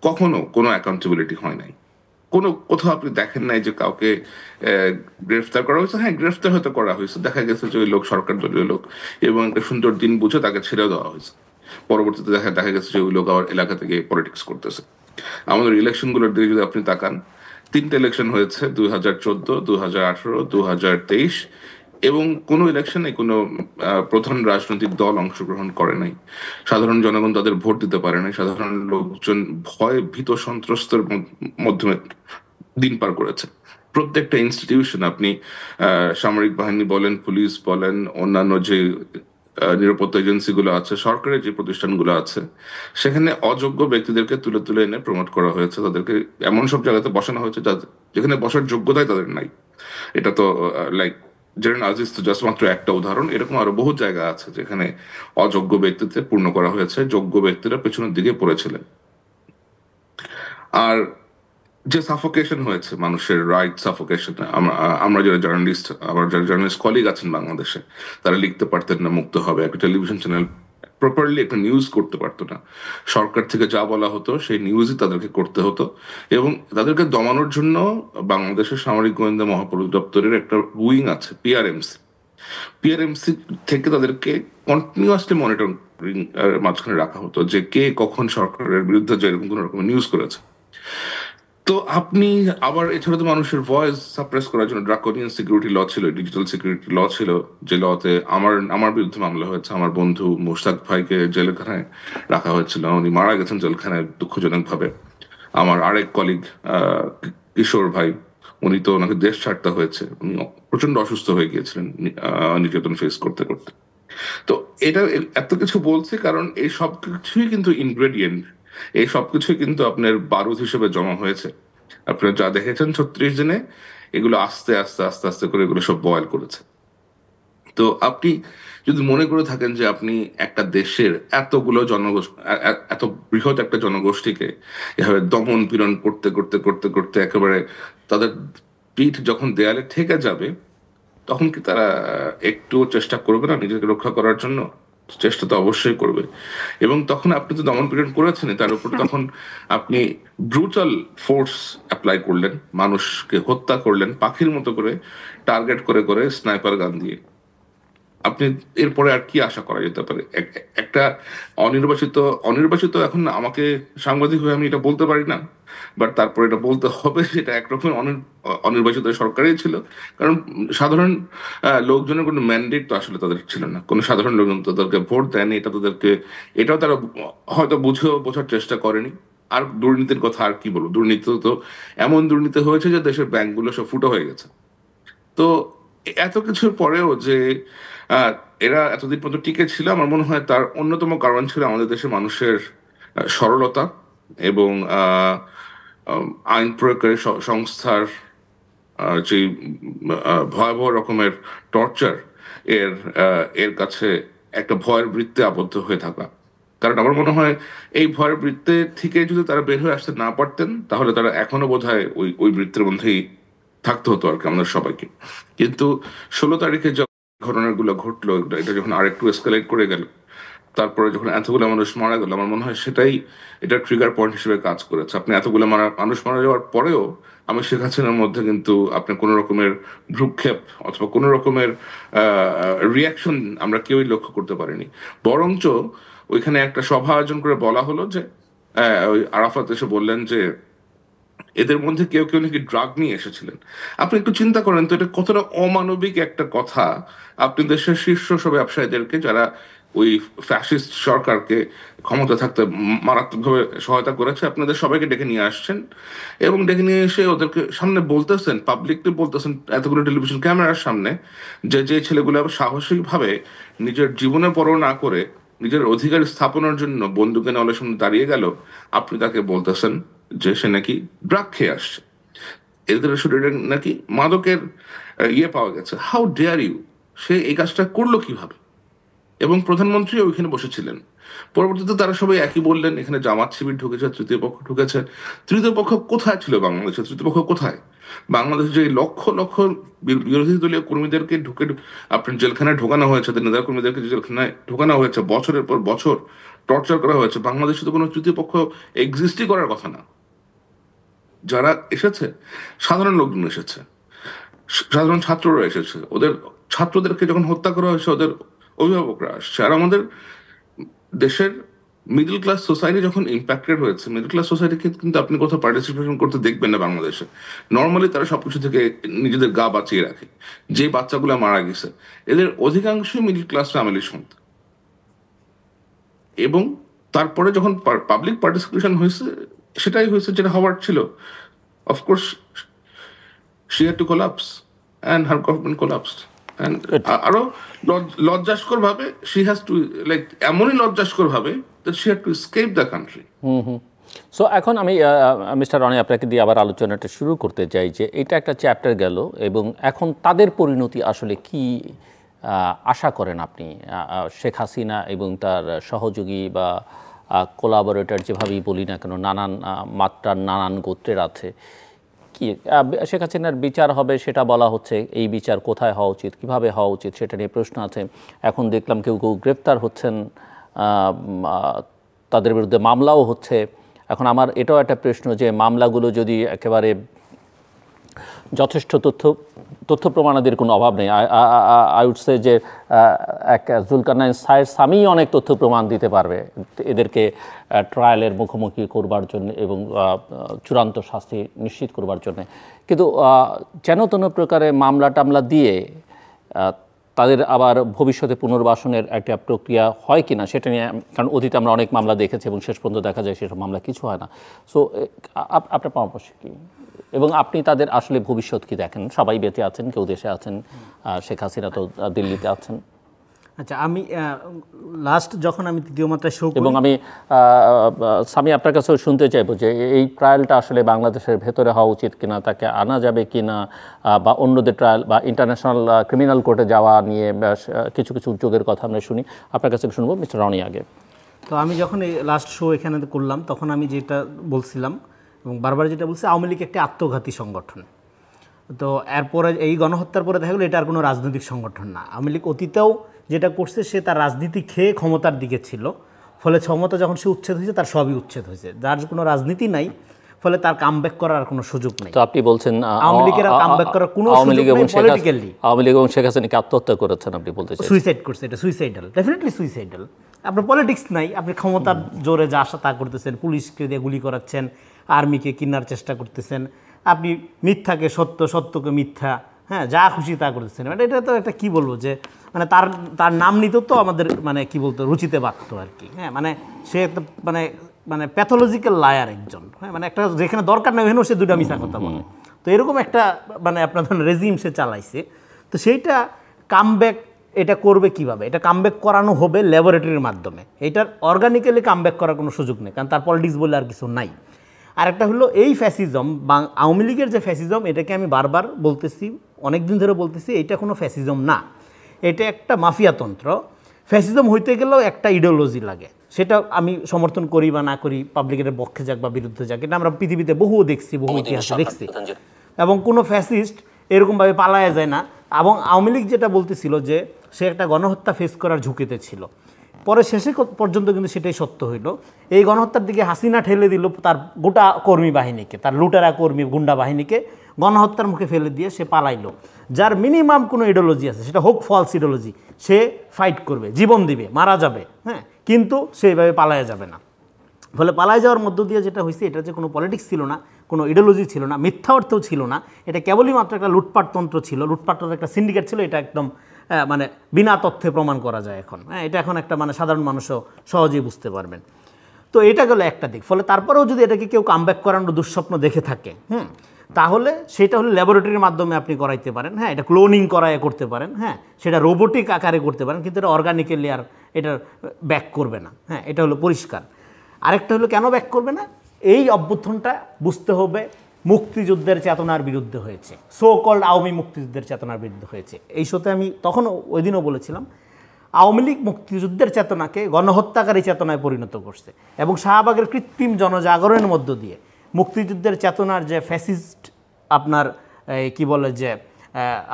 কখনো কোনো অ্যাকাউন্টেবিলিটি হয় নাই, কোথাও আপনি দেখেন নাই যে কাউকে গ্রেফতার করা হয়েছে। হ্যাঁ, গ্রেফতার হয়তো করা হয়েছে, দেখা গেছে যে ওই লোক সরকার দলীয় লোক এবং একটা সুন্দর দিন বুঝে তাকে ছেড়ে দেওয়া হয়েছে। পরবর্তীতে দেখা গেছে যে ওই লোক আবার এলাকা থেকে পলিটিক্স করতেছে। আমাদের ইলেকশন গুলোর দিকে যদি আপনি তাকান, 3টে ইলেকশন হয়েছে, 2014, 2018, 2023, এবং কোনো ইলেকশনে কোনো প্রধান রাজনৈতিক দল অংশগ্রহণ করে নাই। সাধারণ জনগণ তাদের ভোট দিতে পারে নাই। সাধারণ লোকজন ভয় ভীত সন্ত্রস্তের মাধ্যমে দিন পার করেছে। প্রত্যেকটা ইনস্টিটিউশন, আপনি সামরিক বাহিনী বলেন, পুলিশ বলেন, অন্যান্য যে নিরাপত্তা এজেন্সিগুলো আছে, সরকারের যে প্রতিষ্ঠানগুলো আছে, সেখানে অযোগ্য ব্যক্তিদেরকে তুলে তুলে এনে প্রমোট করা হয়েছে। তাদেরকে এমন সব জায়গাতে বসানো হয়েছে যেখানে বসার যোগ্যতাই তাদের নাই। এটা তো লাইক জেরেন আজিজ তো জাস্ট মাত্র একটা উদাহরণ, এরকম আরো বহু জায়গা আছে যেখানে অযোগ্য ব্যক্তিতে পূর্ণ করা হয়েছে, যোগ্য ব্যক্তিরা পেছনের দিকে পড়েছিলেন। আর যে সাফোকেশন হয়েছে, মানুষের রাইট সাফোকেশন, আমরা যারা জার্নালিস্ট, আমার যারা জার্নালিস্ট কলিগ আছেন বাংলাদেশে, তারা লিখতে পারতেন না মুক্ত হবে, একটা টেলিভিশন চ্যানেল প্রপারলি একটা নিউজ করতে পারতো না, সরকার থেকে যা বলা হতো সেই নিউজই তাদেরকে করতে হতো। এবং তাদেরকে দমানোর জন্য বাংলাদেশের সামরিক গোয়েন্দা মহাপরিদপ্তরের একটা উইং আছে, পিআরএমসি থেকে তাদেরকে কন্টিনিউয়াসলি মনিটরিং মাঝখানে রাখা হতো যে কে কখন সরকারের বিরুদ্ধে যে এরকম কোন রকম নিউজ করেছে। তো আপনি আবার এছাড়া তো মানুষের ভয়েস সাপ্রেস করার জন্য ড্রাকোনিয়ান সিকিউরিটি ল ছিল, ডিজিটাল সিকিউরিটি ল ছিল, যে লতে আমার বিরুদ্ধে মামলা হয়েছে। আমার বন্ধু মোশতাক ভাইকে জেলখানায় রাখা হয়েছিল, উনি মারা গেছেন জেলখানায় দুঃখজনক ভাবে। আমার আরেক কলিগ কিশোর ভাই, উনি তো ওনাকে দেশ ছাড়তে হয়েছে, উনি প্রচন্ড অসুস্থ হয়ে গিয়েছিলেন নির্যাতন ফেস করতে করতে। তো এটা এত কিছু বলছি কারণ এই সব কিছুই কিন্তু ইনগ্রেডিয়েন্ট, এই সবকিছুই কিন্তু আপনার বারুদ হিসেবে জমা হয়েছে। আপনারা যা দেখেছেন 36 দিনে, এগুলো আস্তে আস্তে আস্তে আস্তে করে এগুলো সব বয়েল করেছে। তো আপনি যদি মনে করে থাকেন যে আপনি একটা দেশের এতগুলো জনগোষ্ঠী, এত বৃহৎ একটা জনগোষ্ঠীকে এভাবে দমন পীড়ন করতে করতে করতে করতে একেবারে তাদের পিঠ যখন দেয়ালে ঠেকে যাবে, তখন কি তারা একটু চেষ্টা করবে না নিজেকে রক্ষা করার জন্য? চেষ্টা তো অবশ্যই করবে। এবং তখন আপনি তো দমন পীড়ন করেছেন, তার উপর তখন আপনি ব্রুটাল ফোর্স অ্যাপ্লাই করলেন, মানুষকে হত্যা করলেন পাখির মতো করে, টার্গেট করে করে স্নাইপার গান দিয়ে। আপনি এরপরে আর কি আশা করা যেতে পারে? একটা অনির্বাচিত অনির্বাচিত এখন আমাকে সাংবাদিক হয়ে আমি এটা বলতে পারি না, বাট তারপরে এটা বলতে হবে, সেটা একরকম অনির্বাচিত সরকারই ছিল। কারণ সাধারণ লোকজনের কোনো ম্যান্ডেট তো আসলে তাদের ছিল না, কোনো সাধারণ লোকজন তো তাদেরকে ভোট দেয়নি, এটাও তারা হয়তো বোঝার চেষ্টা করেনি। আর দুর্নীতির কথা আর কি বলবো, দুর্নীতি তো এমন দুর্নীতি হয়েছে যে দেশের ব্যাংকগুলো সব ফুটো হয়ে গেছে। তো এত কিছুর পরেও যে আহ, এরা এতদিন পর্যন্ত টিকে ছিল, আমার মনে হয় তার অন্যতম কারণ ছিল আমাদের দেশের মানুষের সরলতা এবং আইন প্রয়োগকারী সংস্থার যে ভয়াবহ রকমের টর্চার, এর এর কাছে একটা ভয়ের বৃত্তে আবদ্ধ হয়ে থাকা। কারণ আমার মনে হয় এই ভয়ের বৃত্তে থেকে যদি তারা বের হয়ে আসতে না পারতেন, তাহলে তারা এখনো বোধহয় ওই ওই বৃত্তের মধ্যেই থাকতে হতো আর কি আমাদের সবাইকে। কিন্তু 16 তারিখে যখন ঘটনাগুলো ঘটলো, এটা যখন আরেকটু এসকালেট করে গেল, তারপরে যখন এতগুলো মানুষ মারা গেল, আমার মনে হয় সেটাই এটা ট্রিগার পয়েন্ট হিসেবে কাজ করেছে। আপনি এতগুলো মানুষ মারা যাওয়ার পরেও আমি শেখ হাসিনার মধ্যে কিন্তু আপনি কোনো রকমের ভ্রুক্ষেপ অথবা কোনো রকমের রিয়াকশন আমরা কেউই লক্ষ্য করতে পারিনি। বরঞ্চ ওইখানে একটা সভা আয়োজন করে বলা হলো যে ওই আরাফাত এসে বললেন যে এদের মধ্যে কেউ কেউ নাকি ড্রাগ নিয়ে এসেছিলেন। আপনি একটু চিন্তা করেন তো, এটা কতটা অমানবিক একটা কথা। আপনি দেশের শীর্ষ সব ব্যবসায়ীদেরকে, যারা ওই ফ্যাসিস্ট সরকারকে ক্ষমতা থাকতে মারাত্মকভাবে সহায়তা করেছে, আপনাদের সবাইকে ডেকে নিয়ে আসছেন এবং ডেকে নিয়ে এসে ওদেরকে সামনে বলতেছেন, পাবলিকলি বলতেছেন এতগুলো টেলিভিশন ক্যামেরার সামনে, যে যে ছেলেগুলো সাহসিকভাবে নিজের জীবনে পরোয়া না করে নিজের অধিকার স্থাপনের জন্য বন্দুকে নলের সামনে দাঁড়িয়ে গেল, আপনি তাকে বলতেছেন যে সে নাকি ড্রাগ খেয়ে আসছে, এদের শরীরে নাকি মাদকের ইয়ে পাওয়া গেছে। How dare you! সে এই কাজটা করলো কিভাবে? এবং প্রধানমন্ত্রী ওইখানে বসেছিলেন। পরবর্তীতে তারা সবাই একই বললেন, এখানে জামাত শিবির ঢুকেছে, তৃতীয় পক্ষ ঢুকেছে। তৃতীয় পক্ষ কোথায় ছিল বাংলাদেশে? তৃতীয় পক্ষ কোথায়? বাংলাদেশে যে লক্ষ লক্ষ বিরোধী দলীয় কর্মীদেরকে আপনার জেলখানায় ঢোকানো হয়েছে, নেতা কর্মীদেরকে জেলখানায় ঢোকানো হয়েছে, বছরের পর বছর টর্চার করা হয়েছে, বাংলাদেশে তো কোনো তৃতীয় পক্ষ এক্সিস্টই করার কথা না। যারা এসেছে সাধারণ লোকজন এসেছে, সাধারণ ছাত্ররা এসেছে, ওদের ছাত্রদেরকে যখন হত্যা করা হয়েছে ওদের অভিভাবকরা আসছে। আর আমাদের দেশের মিডল ক্লাস সোসাইটি যখন ইম্প্যাক্টেড হয়েছে, মিডল ক্লাস সোসাইটি কিন্তু আপনি কোথাও পার্টিসিপেশন করতে দেখবেন না বাংলাদেশে। নর্মালি তারা সবকিছু থেকে নিজেদের গা বাঁচিয়ে রাখে। যে বাচ্চাগুলো মারা গেছে এদের অধিকাংশই মিডল ক্লাস ফ্যামিলির সন্তান। এবং তারপরে যখন পাবলিক পার্টিসিপেশন হয়েছে, সেটাই হয়েছে যেটা হওয়ার ছিল। Of course she had to collapse and her government collapsed. And আরো লজ্জাস্কর ভাবে she has to, like এমনই লজ্জাস্কর ভাবে that she had to escape the country. So এখন আমি মিস্টার রনি আপনাকে দিয়ে আবার আলোচনাটা শুরু করতে চাই যে এটা একটা চ্যাপ্টার গেল এবং এখন তাদের পরিণতি আসলে কি আশা করেন আপনি? শেখ হাসিনা এবং তার সহযোগী বা কোলাবোরেটর যেভাবেই বলি না কেন, নানান মাত্রার নানান গোত্রের আছে, কি শেখ হাসিনার বিচার হবে সেটা বলা হচ্ছে। এই বিচার কোথায় হওয়া উচিত, কিভাবে হওয়া উচিত সেটা নিয়ে প্রশ্ন আছে। এখন দেখলাম কেউ কেউ গ্রেফতার হচ্ছেন, তাদের বিরুদ্ধে মামলাও হচ্ছে। এখন আমার এটাও একটা প্রশ্ন যে মামলাগুলো যদি একেবারে যথেষ্ট তথ্য প্রমাণাদির কোনো অভাব নেই। আই উড সে যে এক জুলকারনাইন সামি অনেক তথ্য প্রমাণ দিতে পারবে এদেরকে ট্রায়ালের মুখোমুখি করবার জন্য এবং চূড়ান্ত শাস্তি নিশ্চিত করবার জন্য। কিন্তু যেন কোনো প্রকারে মামলা টামলা দিয়ে তাদের আবার ভবিষ্যতে পুনর্বাসনের একটা প্রক্রিয়া হয় কিনা সেটা নিয়ে, কারণ অতীতে আমরা অনেক মামলা দেখেছি এবং শেষ পর্যন্ত দেখা যায় সেসব মামলা কিছু হয় না। সো আপনার পরামর্শ কী, এবং আপনি তাদের আসলে ভবিষ্যৎ কি দেখেন? সবাই বেঁচে আছেন, কেউ দেশে আছেন, শেখ হাসিনা তো দিল্লিতে আছেন। আচ্ছা, আমি লাস্ট যখন আমি তৃতীয় মাত্রায় শো, এবং আমি সামি আপনার কাছেও শুনতে চাইবো যে এই ট্রায়ালটা আসলে বাংলাদেশের ভেতরে হওয়া উচিত কিনা, তাকে আনা যাবে কিনা, বা অন্যদের ট্রায়াল বা ইন্টারন্যাশনাল ক্রিমিনাল কোর্টে যাওয়া নিয়ে কিছু কিছু উদ্যোগের কথা আমরা শুনি। আপনার কাছে শুনবো মিস্টার রনি আগে। তো আমি যখন এই লাস্ট শো এখানে করলাম তখন আমি যেটা বলছিলাম এবং বারবার যেটা বলছি, আওয়ামী লীগ একটি আত্মঘাতী সংগঠন। তো এরপরে এই গণহত্যার পরে দেখা গেলো এটা আর কোনো রাজনৈতিক সংগঠন না। আওয়ামী লীগ অতীতেও যেটা করছে, সে তার রাজনীতি খেয়ে ক্ষমতার দিকে ছিল, ফলে ক্ষমতা যখন সে উচ্ছেদ হয়েছে তার সবই উচ্ছেদ হয়েছে, যার কোনো রাজনীতি নাই, ফলে তার কামব্যাক করার আর কোনো সুযোগ নেই। তো আপনি বলছেন আওয়ামী লীগের কামব্যাক করার কোনো সুযোগ নেই পলিটিক্যালি। আওয়ামী লীগ এবং শেখ হাসিনা কি আত্মহত্যা করেছেন আপনি বলতে চাইছেন? সুইসাইড করছে, এটা সুইসাইডাল, ডেফিনেটলি সুইসাইডাল। আপনার পলিটিক্স নাই, আপনি ক্ষমতার জোরে যা আসা তা করতেছেন, পুলিশকে দিয়ে গুলি করাচ্ছেন, আর্মিকে কিনার চেষ্টা করতেছেন, আপনি মিথ্যাকে সত্য, সত্যকে মিথ্যা, হ্যাঁ, যা খুশি তা করতেছেন। মানে এটা তো একটা কী বলবো, যে মানে তার নাম নিতেও তো আমাদের মানে কি বলতো রুচিতে বাঁধত আর কি। হ্যাঁ, মানে সে একটা মানে প্যাথোলজিক্যাল লায়ার একজন। হ্যাঁ, মানে একটা যেখানে দরকার নেই ওখানেও সে দুটা মিথ্যা কথা বলে। তো এরকম একটা মানে আপনার রেজিম সে চালাইছে। তো সেইটা কামব্যাক এটা করবে কিভাবে? এটা কামব্যাক করানো হবে ল্যাবরেটরির মাধ্যমে। এটার অর্গানিক্যালি কামব্যাক করার কোনো সুযোগ নেই, কারণ তার পলিটিক্স বলে আর কিছু নাই। আরেকটা হলো এই ফ্যাসিজম বা আওয়ামী লীগের যে ফ্যাসিজম, এটাকে আমি বারবার বলতেছি, অনেক দিন ধরে বলতেছি, এটা কোনো ফ্যাসিজম না, এটা একটা মাফিয়াতন্ত্র। ফ্যাসিজম হইতে গেলেও একটা ইডিওলজি লাগে, সেটা আমি সমর্থন করি বা না করি, পাবলিকের পক্ষে যাক বা বিরুদ্ধে যাক, এটা আমরা পৃথিবীতে বহু দেখছি, বহু ইতিহাসে দেখছি। এবং কোনো ফ্যাসিস্ট এরকমভাবে পালায়া যায় না। এবং আওয়ামী লীগ যেটা বলতেছিল যে সে একটা গণহত্যা ফেস করার ঝুঁকিতে ছিল, পরে শেষে পর্যন্ত কিন্তু সেটাই সত্য হইল। এই গণহত্যার দিকে হাসিনা ঠেলে দিল তার গোটা কর্মী বাহিনীকে, তার লুটেরা কর্মী গুন্ডা বাহিনীকে গণহত্যার মুখে ফেলে দিয়ে সে পালাইলো। যার মিনিমাম কোনো ইডিওলজি আছে, সেটা হোক ফলস ইডিওলজি, সে ফাইট করবে, জীবন দিবে, মারা যাবে, হ্যাঁ, কিন্তু সেইভাবে পালায়া যাবে না। ফলে পালায় যাওয়ার মধ্য দিয়ে যেটা হয়েছে, এটা যে কোনো পলিটিক্স ছিল না, কোনো ইডিওলজি ছিল না, মিথ্যা অর্থেও ছিল না, এটা কেবলই মাত্র একটা লুটপাটতন্ত্র ছিল, লুটপাটের একটা সিন্ডিকেট ছিল। এটা একদম মানে বিনা তথ্যে প্রমাণ করা যায় এখন। হ্যাঁ, এটা এখন একটা মানে সাধারণ মানুষও সহজেই বুঝতে পারবেন। তো এটা গেল একটা দিক। ফলে তারপরেও যদি এটাকে কেউ কামব্যাক করানোর দুঃস্বপ্ন দেখে থাকে, তাহলে সেটা হলে ল্যাবরেটরির মাধ্যমে আপনি করাইতে পারেন। হ্যাঁ, এটা ক্লোনিং করায় করতে পারেন, হ্যাঁ, সেটা রোবোটিক আকারে করতে পারেন, কিন্তু এটা অর্গানিক্যালি আর এটা ব্যাক করবে না। হ্যাঁ, এটা হলো পরিষ্কার। আরেকটা হলো কেন ব্যাক করবে না, এই অভ্যুত্থানটা বুঝতে হবে মুক্তিযুদ্ধের চেতনার বিরুদ্ধে হয়েছে, সো কল্ড আওয়ামী মুক্তিযুদ্ধের চেতনার বিরুদ্ধে হয়েছে। এই শোতে আমি তখন ওই দিনও বলেছিলাম, আওয়ামী লীগ মুক্তিযুদ্ধের চেতনাকে গণহত্যাকারী চেতনায় পরিণত করছে, এবং শাহবাগের কৃত্রিম জনজাগরণের মধ্য দিয়ে মুক্তিযুদ্ধের চেতনার যে ফ্যাসিস্ট আপনার কি বলে যে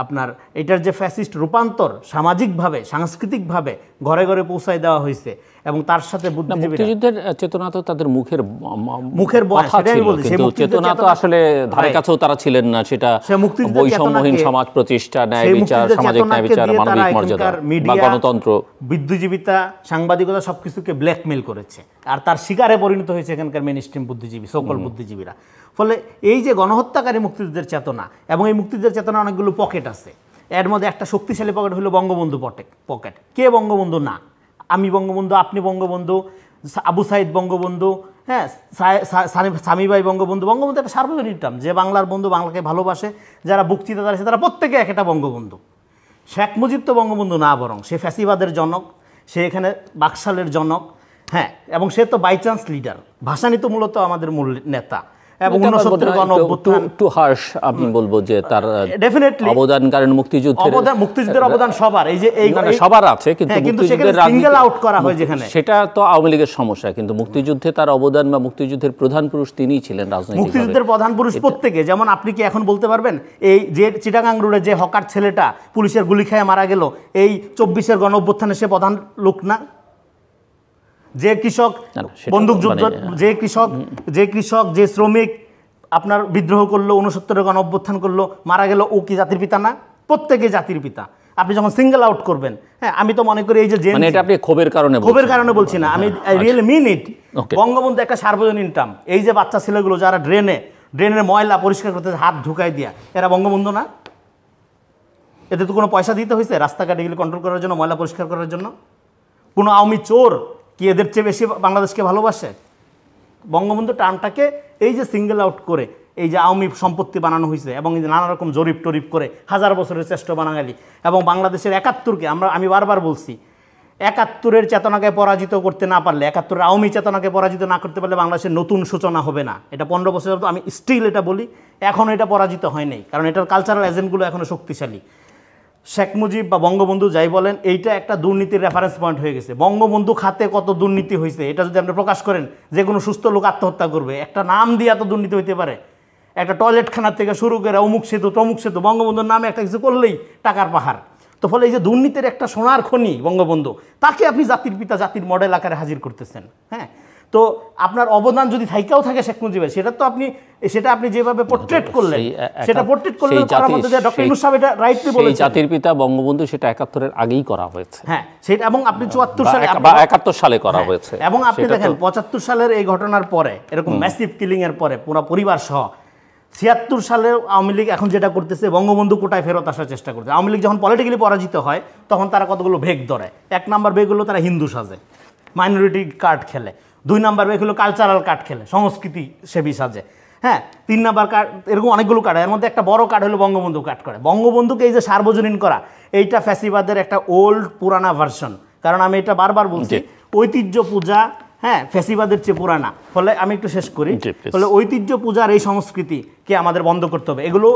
আপনার এটার যে ফ্যাসিস্ট রূপান্তর সামাজিকভাবে সাংস্কৃতিকভাবে ঘরে ঘরে পৌঁছায় দেওয়া হয়েছে। এবং তার সাথে মুক্তিযুদ্ধের চেতনা তো তাদের মুখের কথা ছিল, কিন্তু চেতনা তো আসলে ধারে কাছেও তারা ছিলেন না। সেটা বৈষম্যহীন সমাজ প্রতিষ্ঠা, ন্যায় বিচার, সামাজিক ন্যায় বিচার, মানবিক মর্যাদা বা গণতন্ত্র, বুদ্ধিজীবিতা, সাংবাদিকতা সবকিছুকে ব্ল্যাকমেইল করেছে, আর তার শিকারে পরিণত হয়েছে এখানকার মেইনস্ট্রিম বুদ্ধিজীবী, সকল বুদ্ধিজীবীরা। ফলে এই যে গণহত্যাকারী মুক্তিযুদ্ধের চেতনা, এবং এই মুক্তিযুদ্ধের চেতনা অনেকগুলো পকেট আছে, এর মধ্যে একটা শক্তিশালী পকেট হলো বঙ্গবন্ধু পকেট। কে বঙ্গবন্ধু না? আমি বঙ্গবন্ধু, আপনি বঙ্গবন্ধু, আবু সাইদ বঙ্গবন্ধু, হ্যাঁ, সামি ভাই বঙ্গবন্ধু। বঙ্গবন্ধু একটা সার্বজনীন টার্ম, যে বাংলার বন্ধু, বাংলাকে ভালোবাসে, যারা বুক চিন্তা আছে তারা প্রত্যেকে একটা বঙ্গবন্ধু। শেখ মুজিব তো বঙ্গবন্ধু না, বরং সে ফ্যাসিবাদের জনক, সে এখানে বাকশালের জনক, হ্যাঁ, এবং সে তো বাই চান্স লিডার। ভাসানী তো মূলত আমাদের মূল নেতা। এবং একটু হার্শ আমি বলবো যে তার ডেফিনেটলি অবদান, কারণ মুক্তিযুদ্ধের অবদান সবার, এই যে এই সবার আছে, কিন্তু মুক্তিযুদ্ধের সিঙ্গেল আউট করা হয় যেখানে, সেটা তো আওয়ামী লীগের সমস্যা। কিন্তু মুক্তিযুদ্ধে তার অবদান বা মুক্তিযুদ্ধের প্রধান পুরুষ তিনিই ছিলেন রাজনৈতিক। মুক্তিযুদ্ধের প্রধান পুরুষ প্রত্যেকে, যেমন আপনি কি এখন বলতে পারবেন এই যে চিটাগাং রোডে যে হকার ছেলেটা পুলিশের গুলি খেয়ে মারা গেল, এই 24-এর গণঅভ্যুত্থানে সে প্রধান লোক না? যে কৃষক বন্দুকযুদ্ধ, যে কৃষক, যে শ্রমিক আপনার বিদ্রোহ করলো, 69-এর গণ অভ্যুত্থান করলো, মারা গেল, ও কি জাতির পিতা না? প্রত্যেকে জাতির পিতা। আপনি যখন সিঙ্গেল আউট করবেন, হ্যাঁ, আমি তো মনে করি এই যে মানে এটা আপনি ক্ষোভের কারণে বলছি না, আমি রিয়েলি মিন ইট। বঙ্গবন্ধু একটা সার্বজনীন টার্ম। এই যে বাচ্চা ছেলেগুলো যারা ড্রেনের ময়লা পরিষ্কার করতে হাত ঢুকাই দিয়া, এরা বঙ্গবন্ধু না? এতে তো কোনো পয়সা দিতে হয়েছে রাস্তাঘাটে এগুলো কন্ট্রোল করার জন্য, ময়লা পরিষ্কার করার জন্য? কোনো আওয়ামী চোর কি এদের চেয়ে বেশি বাংলাদেশকে ভালোবাসে? বঙ্গবন্ধু টার্মটাকে এই যে সিঙ্গেল আউট করে এই যে আওয়ামী সম্পত্তি বানানো হয়েছে এবং এই যে নানা রকম জরিপ টরিপ করে হাজার বছরের চেষ্টা বানাগালি এবং বাংলাদেশের ৭১কে আমি বারবার বলছি, ৭১-এর চেতনাকে পরাজিত করতে না পারলে, ৭১-এর আওয়ামী চেতনাকে পরাজিত না করতে পারলে বাংলাদেশের নতুন সূচনা হবে না। এটা 15 বছর আমি স্টিল এটা বলি, এখনও এটা পরাজিত হয় নাই, কারণ এটার কালচারাল এজেন্টগুলো এখনও শক্তিশালী। শেখ মুজিব বা বঙ্গবন্ধু যাই বলেন, এইটা একটা দুর্নীতির রেফারেন্স পয়েন্ট হয়ে গেছে। বঙ্গবন্ধু খাতে কত দুর্নীতি হয়েছে এটা যদি আপনি প্রকাশ করেন, যে কোনো সুস্থ লোক আত্মহত্যা করবে। একটা নাম দিয়ে এত দুর্নীতি হইতে পারে? একটা টয়লেটখানার থেকে শুরু করে অমুক সেতু তমুক সেতু, বঙ্গবন্ধুর নামে একটা কিছু করলেই টাকার পাহাড়। তো ফলে এই যে দুর্নীতির একটা সোনার খনি বঙ্গবন্ধু, তাকে আপনি জাতির পিতা, জাতির মডেল আকারে হাজির করতেছেন। হ্যাঁ, তো আপনার অবদান যদি থাইকাও থাকে শেখ মুজিবের, সেটা আপনি যেভাবে পোর্ট্রেট করলেন, সেটা পোর্ট্রেট করলেন করার মধ্যে যে ডক্টর ইউনূস সাহেব এটা রাইটলি বলেছেন, জাতির পিতা বঙ্গবন্ধু, সেটা ৭১-এর আগেই করা হয়েছে। হ্যাঁ, সেটা এবং আপনি ৭৪ সালে বা ৭১ সালে করা হয়েছে। এবং আপনি দেখেন ৭৫ সালের এই ঘটনার পরে, এরকম ম্যাসিভ কিলিং এর পরে পুরো পরিবার সহ ৭৬ সালের আওয়ামী লীগ এখন যেটা করতেছে, বঙ্গবন্ধু কোটায় ফেরত আসার চেষ্টা করছে। আওয়ামী লীগ যখন পলিটিক্যালি পরাজিত হয়, তখন তারা কতগুলো ভেগ ধরে। ১ নাম্বার ভেগ হলো তারা হিন্দু সাজে, মাইনরিটি কার্ড খেলে। ২ নাম্বার ভেগ হলো কালচারাল কার্ড খেলে, সংস্কৃতি সেবী সাজে। হ্যাঁ, ৩ নাম্বার কার্ড, এরকম অনেকগুলো কার্ড, এর মধ্যে একটা বড় কার্ড হলো বঙ্গবন্ধু কার্ড করে। বঙ্গবন্ধুকে এই যে সার্বজনীন করা, এইটা ফ্যাসিবাদের একটা ওল্ড পুরানা ভার্সন। কারণ আমি এটা বারবার বলছি, ঐতিহ্য পূজা, হ্যাঁ, ফ্যাসিবাদের চেয়ে পুরানা। ফলে আমি একটু শেষ করি, ফলে ঐতিহ্য পূজার এই সংস্কৃতিকে আমাদের বন্ধ করতে হবে। এগুলো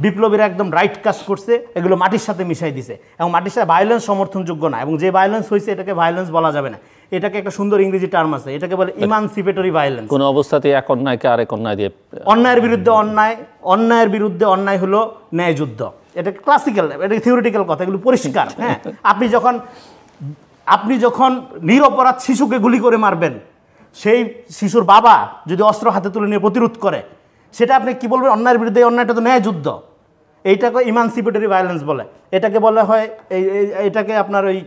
বিপ্লবীরা একদম রাইট কাজ করছে, এগুলো মাটির সাথে মিশাই দিছে এবং মাটির সাথে ভায়োলেন্স সমর্থনযোগ্য না, এবং যে ভায়োলেন্স হয়েছে এটাকে ভায়োলেন্স বলা যাবে না। এটাকে একটা সুন্দর ইংরেজি টার্ম আছে, এটাকে বলে ইমানসিপেটরি ভায়োলেন্স। কোনো অবস্থাতেই এক অন্যায়কে আরেক অন্যায় দিয়ে, অন্যায়ের বিরুদ্ধে অন্যায়, অন্যায়ের বিরুদ্ধে অন্যায় হলো ন্যায়যুদ্ধ। এটা ক্লাসিক্যাল, এটা থিওরিটিক্যাল কথা, এগুলো পরিষ্কার। হ্যাঁ, আপনি যখন নিরপরাধ শিশুকে গুলি করে মারবেন, সেই শিশুর বাবা যদি অস্ত্র হাতে তুলে নিয়ে প্রতিরোধ করে, সেটা আপনি কি বলবেন? অন্যায়ের বিরুদ্ধে অন্যায়টা তো ন্যায় যুদ্ধ। এইটাকে ইমানসিপেটরি ভায়োলেন্স বলে। এটাকে বলা হয় এটাকে আপনার ওই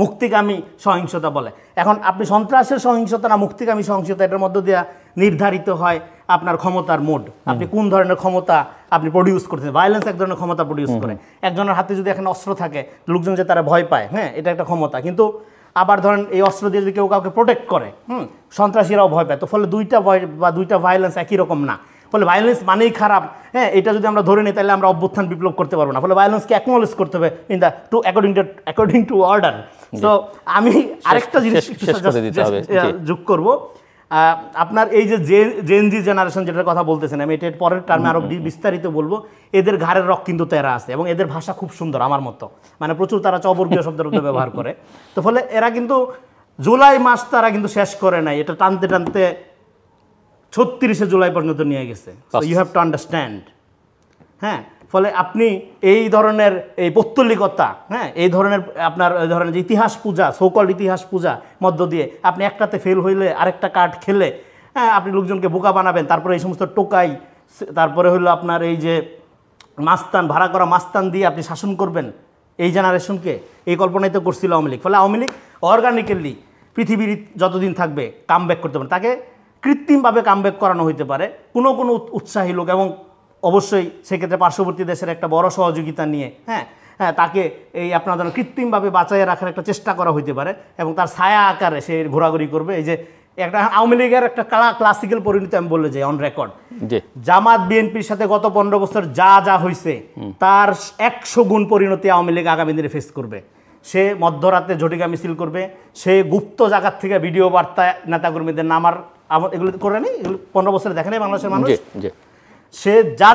মুক্তিকামী সহিংসতা বলে। এখন আপনি সন্ত্রাসের সহিংসতা না মুক্তিকামী সহিংসতা, এটার মধ্য দিয়ে নির্ধারিত হয় আপনার ক্ষমতার মোড, আপনি কোন ধরনের ক্ষমতা আপনি প্রডিউস করছেন। ভায়োলেন্স এক ধরনের ক্ষমতা প্রডিউস করে। একজনের হাতে যদি এখন অস্ত্র থাকে, লোকজন যে তারা ভয় পায়, হ্যাঁ, এটা একটা ক্ষমতা। কিন্তু আবার ধরেন এই অস্ত্র দিয়ে যদি কেউ কাউকে প্রোটেক্ট করে, সন্ত্রাসীরাও ভয় পায়। তো ফলে দুইটা ভায়োলেন্স একই রকম না। ফলে ভায়োলেন্স মানেই খারাপ, হ্যাঁ, এটা যদি আমরা ধরে নিই তাহলে আমরা অভ্যুত্থান বিপ্লব করতে পারবো না। ফলে ভায়োলেন্সকে অ্যাকনোলেজ করতে হবে অ্যাকর্ডিং টু অর্ডার। তো আমি আরেকটা জিনিস যোগ করব, আপনার এই যে জেনজি জেনারেশন যেটার কথা বলতেছেন, আমি এটা পরের টার্মে আরও বিস্তারিত বলবো। এদের ঘাড়ের রক কিন্তু তেরা আছে এবং এদের ভাষা খুব সুন্দর আমার মতো, মানে প্রচুর তারা চবর্গীয় শব্দের মধ্যে ব্যবহার করে। তো ফলে এরা কিন্তু জুলাই মাস তারা কিন্তু শেষ করে নাই, এটা টানতে টানতে ৩৬শে জুলাই পর্যন্ত নিয়ে গেছে। You have to understand. হ্যাঁ, ফলে আপনি এই ধরনের এই পৌত্তলিকতা, হ্যাঁ, এই ধরনের আপনার ধরনের যে ইতিহাস পূজা, সোকল ইতিহাস পূজা মধ্য দিয়ে আপনি একটাতে ফেল হইলে আরেকটা কার্ড খেলে, হ্যাঁ, আপনি লোকজনকে বোকা বানাবেন। তারপরে এই সমস্ত টোকাই, তারপরে হলো আপনার এই যে মাস্তান, ভাড়া করা মাস্তান দিয়ে আপনি শাসন করবেন এই জেনারেশনকে, এই কল্পনাই তো করছিল আওয়ামী লীগ। ফলে আওয়ামী লীগ অর্গানিক্যালি পৃথিবীর যতদিন থাকবে কামব্যাক করতে পারে। তাকে কৃত্রিমভাবে কামব্যাক করানো হইতে পারে কোনো উৎসাহী লোক, এবং অবশ্যই সেক্ষেত্রে পার্শ্ববর্তী দেশের একটা বড় সহযোগিতা নিয়ে, হ্যাঁ, তাকে এই আপনার ধরেন কৃত্রিমভাবে বাঁচাইয়ে রাখার একটা চেষ্টা করা হইতে পারে এবং তার ছায়া আকারে সে ঘোরাঘুরি করবে। এই যে একটা আওয়ামী লীগের একটা ক্লাসিক্যাল পরিণতি আমি বললে যাই অন রেকর্ড, জামাত বিএনপির সাথে গত 15 বছর যা হয়েছে তার 100 গুণ পরিণতি আওয়ামী লীগ আগামী দিনে ফেস করবে। সে মধ্যরাতে ঝটিকা মিছিল করবে, সে গুপ্ত জায়গার থেকে ভিডিও বার্তা নেতাকর্মীদের নামার, এগুলো করে নেই, এগুলো 15 বছরে দেখে নেই বাংলাদেশের মানুষ। সে যা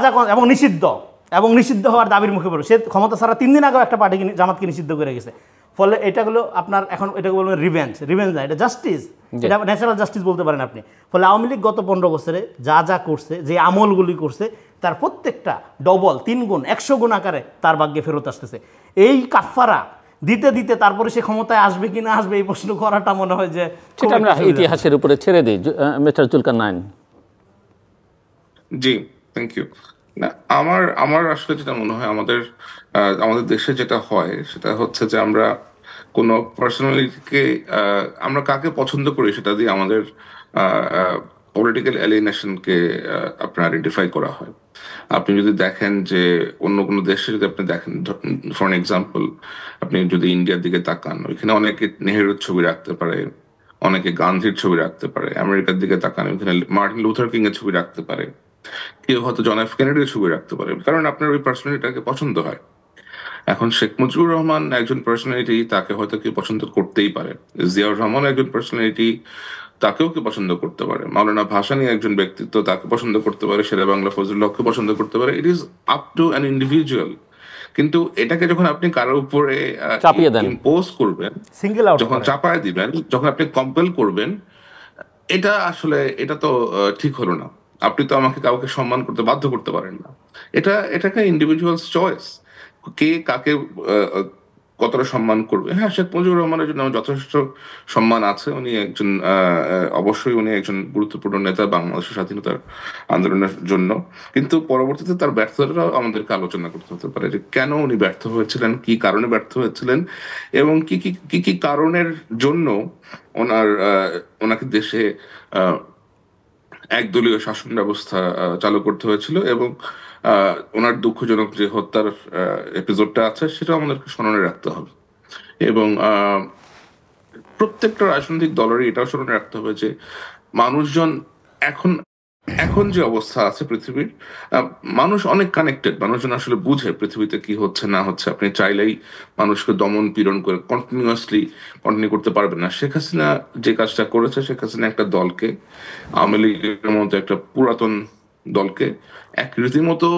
এবং নিষিদ্ধ হওয়ার দাবির মুখে পড়বে। সে ক্ষমতা ছাড়া 3 দিন আগেও একটা পার্টি জামাতকে নিষিদ্ধ করে গেছে। ফলে এটাগুলো আপনার এখন এটাকে বলবেন রিভেঞ্জ না, এটা জাস্টিস, এটা ন্যাচারাল জাস্টিস বলতে পারেন আপনি। ফলে আওয়ামী লীগ গত 15 বছরে যা করছে, যে আমলগুলি করছে, তার প্রত্যেকটা ডবল 3 গুণ 100 গুণ আকারে তার ভাগ্যে ফেরত আসতেছে। এই কাফফারা দিতে দিতে তারপরে সে ক্ষমতায় আসবে কি না আসবে এই প্রশ্ন করাটা মনে হয় যে সেটা আমরা ইতিহাসের উপরে ছেড়ে দিই। মিস্টার জুলকারনাইন। জি, থ্যাংক ইউ। না, আমার আমার আসলে যেটা মনে হয়, আমাদের আমাদের দেশে যেটা হয় সেটা হচ্ছে যে আমরা কোনো পার্সোনালিটিকে, আমরা কাকে পছন্দ করি সেটা দিয়ে আমাদের পলিটিক্যাল এলিয়েনেশনকে আপনার আইডেন্টিফাই করা হয়। আপনি যদি দেখেন যে অন্য কোনো দেশে যদি আপনি দেখেন, ফর এক্সাম্পল আপনি যদি ইন্ডিয়ার দিকে তাকান, ওইখানে অনেকে নেহেরুর ছবি রাখতে পারে, অনেকে গান্ধীর ছবি রাখতে পারে। আমেরিকার দিকে তাকান, ওইখানে মার্টিন লুথার কিং এর ছবি রাখতে পারে, কেউ হয়তো জন এফ কেনেডির ছবি রাখতে পারে, কারণ আপনার ওই পার্সোনালিটিটাকে পছন্দ হয়। এখন শেখ মুজিবুর রহমান একজন পার্সোনালিটি, তাকে হয়তো কেউ পছন্দ করতেই পারে। জিয়াউর রহমান একজন পার্সোনালিটি, তাকেও কেউ পছন্দ করতে পারে। মাওলানা ভাসানী একজন ব্যক্তিত্ব, তাকে পছন্দ করতে পারে। শেরে বাংলা ফজলুল হককে পছন্দ করতে পারে। It is up to an individual. কিন্তু এটাকে যখন আপনি কারোর উপরে চাপিয়ে দেন, ইম্পোজ করবেন, সিঙ্গেল আউট যখন চাপায় দিবেন, যখন আপনি কম্পেল করবেন, এটা আসলে এটা তো ঠিক হলো না। আপনি তো আমাকে কাউকে সম্মান করতে বাধ্য করতে পারেন না। এটাকে ইন্ডিভিজুয়ালস চয়েস, কে কাকে কতটা সম্মান করবে। হ্যাঁ, শেখ মুজিবুর রহমানের জন্য আমার যথেষ্ট সম্মান আছে। উনি একজন অবশ্যই উনি একজন গুরুত্বপূর্ণ নেতা বাংলাদেশের স্বাধীনতার আন্দোলনের জন্য। কিন্তু পরবর্তীতে তার ব্যর্থতাটাও আমাদেরকে আলোচনা করতে হতে পারে, যে কেন উনি ব্যর্থ হয়েছিলেন, কি কারণে ব্যর্থ হয়েছিলেন, এবং কি কি কি কি কারণের জন্য ওনার ওনাকে দেশে একদলীয় শাসন ব্যবস্থা চালু করতে হয়েছিল, এবং ওনার দুঃখজনক যে হত্যার এপিসোডটা আছে সেটা আমাদেরকে স্মরণে রাখতে হবে। এবং প্রত্যেকটা রাজনৈতিক দলেরই এটাও স্মরণে রাখতে হবে যে মানুষজন এখন এখন যে অবস্থা আছে পৃথিবীর, মানুষ অনেক কানেক্টেড। মানুষজন আসলে বুঝে পৃথিবীতে কি হচ্ছে না হচ্ছে। আপনি চাইলেই মানুষকে দমন পীড়ন করে কন্টিনিউয়াসলি কন্টিনিউ করতে পারবেন না। শেখ হাসিনা যে কাজটা করেছে, শেখ হাসিনা একটা দলকে, আওয়ামী লীগের মতো একটা পুরাতন দলকে এক রীতিমতো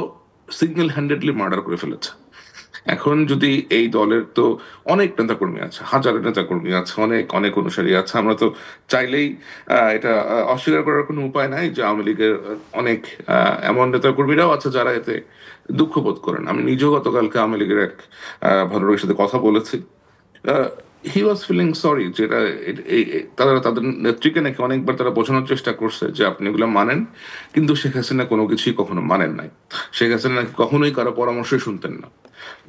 সিঙ্গেল হ্যান্ডেডলি মার্ডার করে ফেলেছে। এখন যদি এই দলের তো অনেক নেতাকর্মী আছে, হাজার নেতাকর্মী আছে, অনেক অনেক অনুসারী আছে। আমরা তো চাইলেই এটা অস্বীকার করার কোনো উপায় নাই যে আওয়ামী লীগের অনেক এমন নেতাকর্মীরাও আছে যারা এতে দুঃখ বোধ করেন। আমি নিজেও গতকালকে আওয়ামী লীগের এক ভদ্রলোকের সাথে কথা বলেছি। হি ওয়াজ ফিলিং সরি, যেটা তারা তাদের নেত্রীকে নাকি অনেকবার তারা বোঝানোর চেষ্টা করছে যে আপনি এগুলো মানেন, কিন্তু শেখ হাসিনা কোনো কিছুই কখনো মানেন নাই। শেখ হাসিনা নাকি কখনোই কারো পরামর্শই শুনতেন না,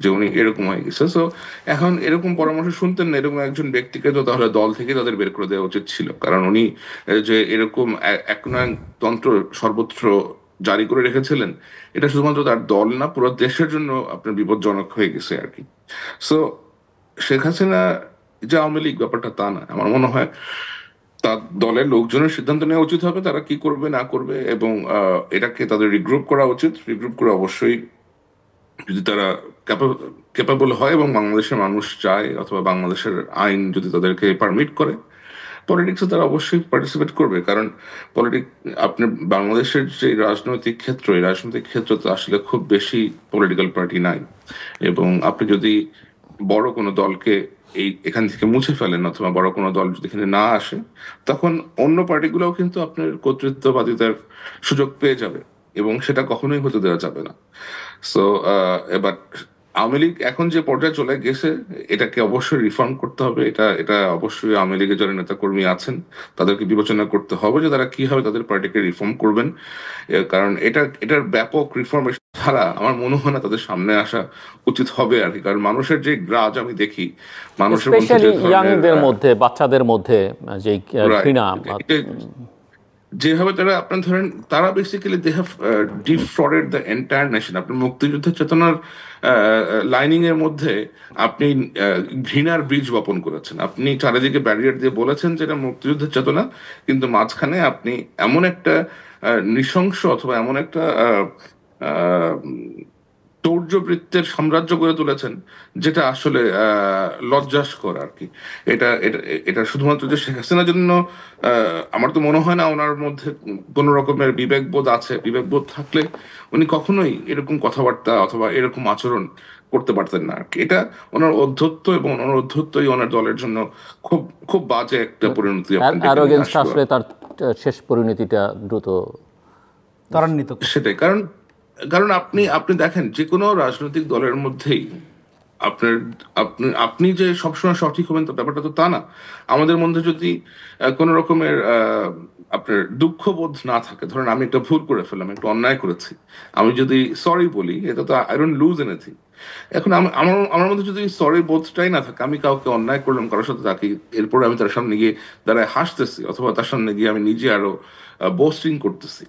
যে উনি এরকম হয়ে গেছে। সো এখন এরকম পরামর্শ শুনতেন না এরকম একজন ব্যক্তিকে তো তাহলে দল থেকে তাদের বের করে দেওয়া উচিত ছিল। কারণ উনি যে এরকম একনায়কতন্ত্র সর্বত্র জারি করে রেখেছিলেন, এটা শুধুমাত্র তার দল না, পুরো দেশের জন্য আপনার বিপজ্জনক হয়ে গেছে আর কি। সো শেখ হাসিনা যে আওয়ামী লীগ ব্যাপারটা তা না। আমার মনে হয় তার দলের লোকজনের সিদ্ধান্ত নেওয়া উচিত হবে তারা কি করবে না করবে, এবং এটাকে তাদের রিগ্রুপ করা উচিত। রিগ্রুপ করে অবশ্যই যদি তারা ক্যাপাবল হয় এবং বাংলাদেশের মানুষ চায়, অথবা বাংলাদেশের আইন যদি তাদেরকে পারমিট করে, পলিটিক্সে তারা অবশ্যই পার্টিসিপেট করবে। কারণ আপনি বাংলাদেশের যে রাজনৈতিক ক্ষেত্র, এই রাজনৈতিক ক্ষেত্র তো আসলে খুব বেশি পলিটিক্যাল পার্টি নাই। এবং আপনি যদি বড় কোনো দলকে এখান থেকে মুছে ফেলেন, অথবা বড় কোনো দল যদি এখানে না আসে, তখন অন্য পার্টিগুলোও কিন্তু আপনার কর্তৃত্ববাদিতার সুযোগ পেয়ে যাবে, এবং সেটা কখনোই হতে দেওয়া যাবে না। সো এবার আওয়ামী লীগ এখন যে পর্যায়ে চলে গেছে, এটাকে অবশ্যই রিফর্ম করতে হবে। এটা এটা অবশ্যই আওয়ামী লীগের যারা নেতা কর্মী আছেন তাদেরকে বিবেচনা করতে হবে যে তারা কিভাবে তাদের পার্টিকে রিফর্ম করবেন। কারণ এটার ব্যাপক রিফর্ম ছাড়া আমার মনে হয় না তাদের সামনে আসা উচিত হবে আর কি। কারণ মানুষের যে গ্রাজ আমি দেখি, মানুষের মধ্যে যে স্পেশালি ইয়াংদের মধ্যে, বাচ্চাদের মধ্যে যে ঘৃণা, যেভাবে তারা আপনার ধরেন, তারা basically they have defrauded the entire nation. আপনি মুক্তিযুদ্ধের চেতনার লাইনিং এর মধ্যে আপনি ঘৃণার বীজ বপন করেছেন। আপনি চারিদিকে ব্যারিয়ার দিয়ে বলেছেন যে এটা মুক্তিযুদ্ধের চেতনা, কিন্তু মাঝখানে আপনি এমন একটা নৃশংস অথবা এমন একটা তৌর্যবৃত্তের সাম্রাজ্য করে তুলেছেন, যেটা আসলে লজ্জাস্কর আর কি। এটা এটা এটা শুধুমাত্র যে শেখ হাসিনার জন্য, আমার তো মনে হয় না ওনার মধ্যে কোন রকমের বিবেকবোধ আছে। বিবেকবোধ থাকলে উনি কখনোই এরকম কথাবার্তা অথবা এরকম আচরণ করতে পারতেন না আর কি। এটা ওনার অধ্যত্ব, এবং ওনার অধ্যত্বই ওনার দলের জন্য খুব খুব বাজে একটা পরিণতি। আসলে তার শেষ পরিণতিটা দ্রুত ত্বরান্বিত। সেটাই কারণ কারণ আপনি আপনি দেখেন যে কোনো রাজনৈতিক দলের মধ্যেই আপনার আপনি আপনি যে সবসময় সঠিক হবেন তো ব্যাপারটা তো তা না। আমাদের মধ্যে যদি কোন রকমের আপনার দুঃখবোধ না থাকে, ধরেন আমি একটা ভুল করে ফেললাম, একটু অন্যায় করেছি, আমি যদি সরি বলি, এটা তো আই ডোন্ট লুজ এনিথিং। এখন আমার আমার মধ্যে যদি সরি বোধটাই না থাকে, আমি কাউকে অন্যায় করলাম কারোর সাথে, তাকে এরপরে আমি তার সামনে গিয়ে দাঁড়ায় হাসতেছি, অথবা তার সামনে গিয়ে আমি নিজে আরো বোস্টিং করতেছি,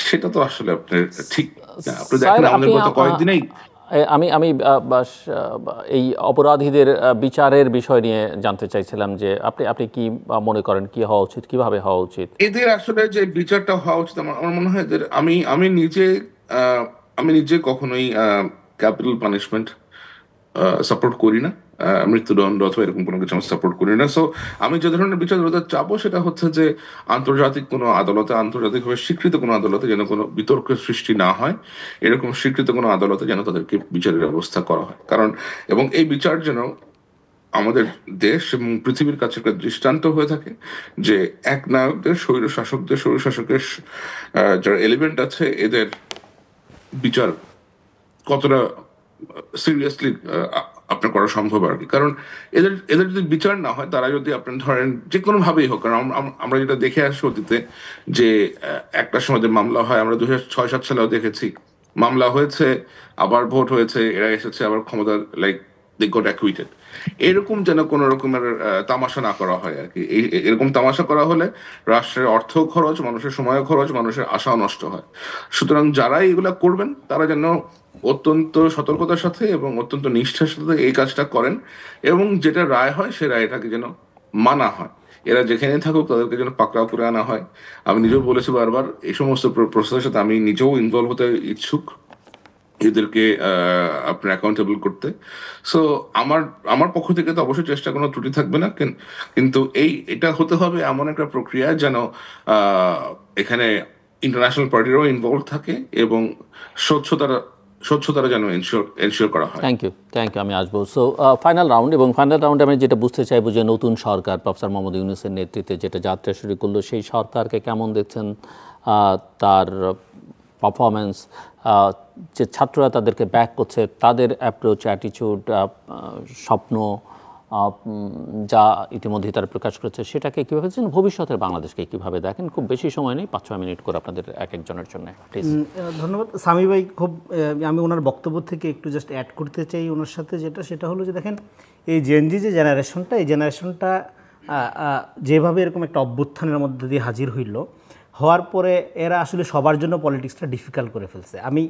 সেটা তো আসলে আপনার ঠিক না। আপনি দেখেন আমাদের গত কয়েকদিনেই আমি আমি এই অপরাধীদের বিচারের বিষয় নিয়ে জানতে চাইছিলাম যে আপনি কি মনে করেন, কি হওয়া উচিত, কিভাবে হওয়া উচিত? এদের আসলে যে বিচারটা হওয়া উচিত, আমার আমার মনে হয় এদের, আমি নিজে আমি নিজে কখনোই ক্যাপিটাল পানিশমেন্ট সাপোর্ট করি না, মৃত্যুদণ্ড অথবা এরকম কোনো কিছু আমি সাপোর্ট করি না। সো আমি যে ধরনের বিচার চাবো সেটা হচ্ছে যে আন্তর্জাতিক কোনো আদালতে, আন্তর্জাতিকভাবে স্বীকৃত কোনো আদালতে যেন কোনো বিতর্কের সৃষ্টি না হয়, এরকম স্বীকৃত কোনো আদালতে যেন তাদেরকে বিচারের ব্যবস্থা করা হয়। কারণ এবং এই বিচার যেন আমাদের দেশ এবং পৃথিবীর কাছে একটা দৃষ্টান্ত হয়ে থাকে যে একনায়কদের, স্বৈর শাসকের যারা এলিমেন্ট আছে, এদের বিচার কতটা সিরিয়াসলি আপনার করা সম্ভব আর কি। কারণ এদের এদের যদি বিচার না হয়, তারা যদি আপনি ধরেন যে কোনো ভাবেই হোক, কারণ আমরা যেটা দেখে আসছি অতীতে যে একটা সময় যে মামলা হয়, আমরা 2006-7 সালেও দেখেছি মামলা হয়েছে, আবার ভোট হয়েছে, এরা এসেছে আবার ক্ষমতা, লাইক দে গট অ্যাকুইটেড। এরকম যেন কোনো রকমের তামাশা না করা হয় আর কি। এরকম তামাশা করা হলে রাষ্ট্রের অর্থ খরচ, মানুষের সময় খরচ, মানুষের আশাও নষ্ট হয়। সুতরাং যারাই এগুলা করবেন তারা যেন অত্যন্ত সতর্কতার সাথে এবং অত্যন্ত নিষ্ঠার সাথে এই কাজটা করেন, এবং যেটা রায় হয় সে রায়টাকে যেন মানা হয়। এরা যেখানে থাকুক তাদেরকে যেন পাকড়াও করে আনা হয়। আমি নিজেও বলেছি বারবার, এই সমস্ত প্রসেসের সাথে আমি নিজেও ইনভলভ হতে ইচ্ছুক, এদেরকে আপনার অ্যাকাউন্টেবল করতে। সো আমার আমার পক্ষ থেকে তো অবশ্যই চেষ্টা, কোনো ত্রুটি থাকবে না, কিন্তু এটা হতে হবে এমন একটা প্রক্রিয়া যেন এখানে ইন্টারন্যাশনাল পার্টিরাও ইনভলভ থাকে এবং স্বচ্ছতারা যেন এনশিওর করা হয়। থ্যাংক ইউ আমি আসবো। সো ফাইনাল রাউন্ড, এবং ফাইনাল রাউন্ডে আমি যেটা বুঝতে চাইবো যে নতুন সরকার প্রফেসর মোহাম্মদ ইউনূসের নেতৃত্বে যেটা যাত্রা শুরু করলো, সেই সরকারকে কেমন দেখছেন, তার পারফরমেন্স, যে ছাত্ররা তাদেরকে ব্যাক করছে, তাদের অ্যাপ্রোচ, অ্যাটিটিউড, স্বপ্ন যা ইতিমধ্যেই তারা প্রকাশ করেছে, সেটাকে কীভাবে দেখছেন, ভবিষ্যতের বাংলাদেশকে কীভাবে দেখেন? খুব বেশি সময় নেই, 5-6 মিনিট করে আপনাদের এক একজনের জন্য প্লিজ। ধন্যবাদ সামি ভাই। খুব আমি ওনার বক্তব্য থেকে একটু জাস্ট অ্যাড করতে চাই ওনার সাথে, সেটা হলো যে দেখেন, এই জেনজি যে জেনারেশনটা, এই জেনারেশনটা যেভাবে এরকম একটা অভ্যুত্থানের মধ্যে দিয়ে হাজির হওয়ার পরে এরা আসলে সবার জন্য পলিটিক্সটা ডিফিকাল্ট করে ফেলছে। আমি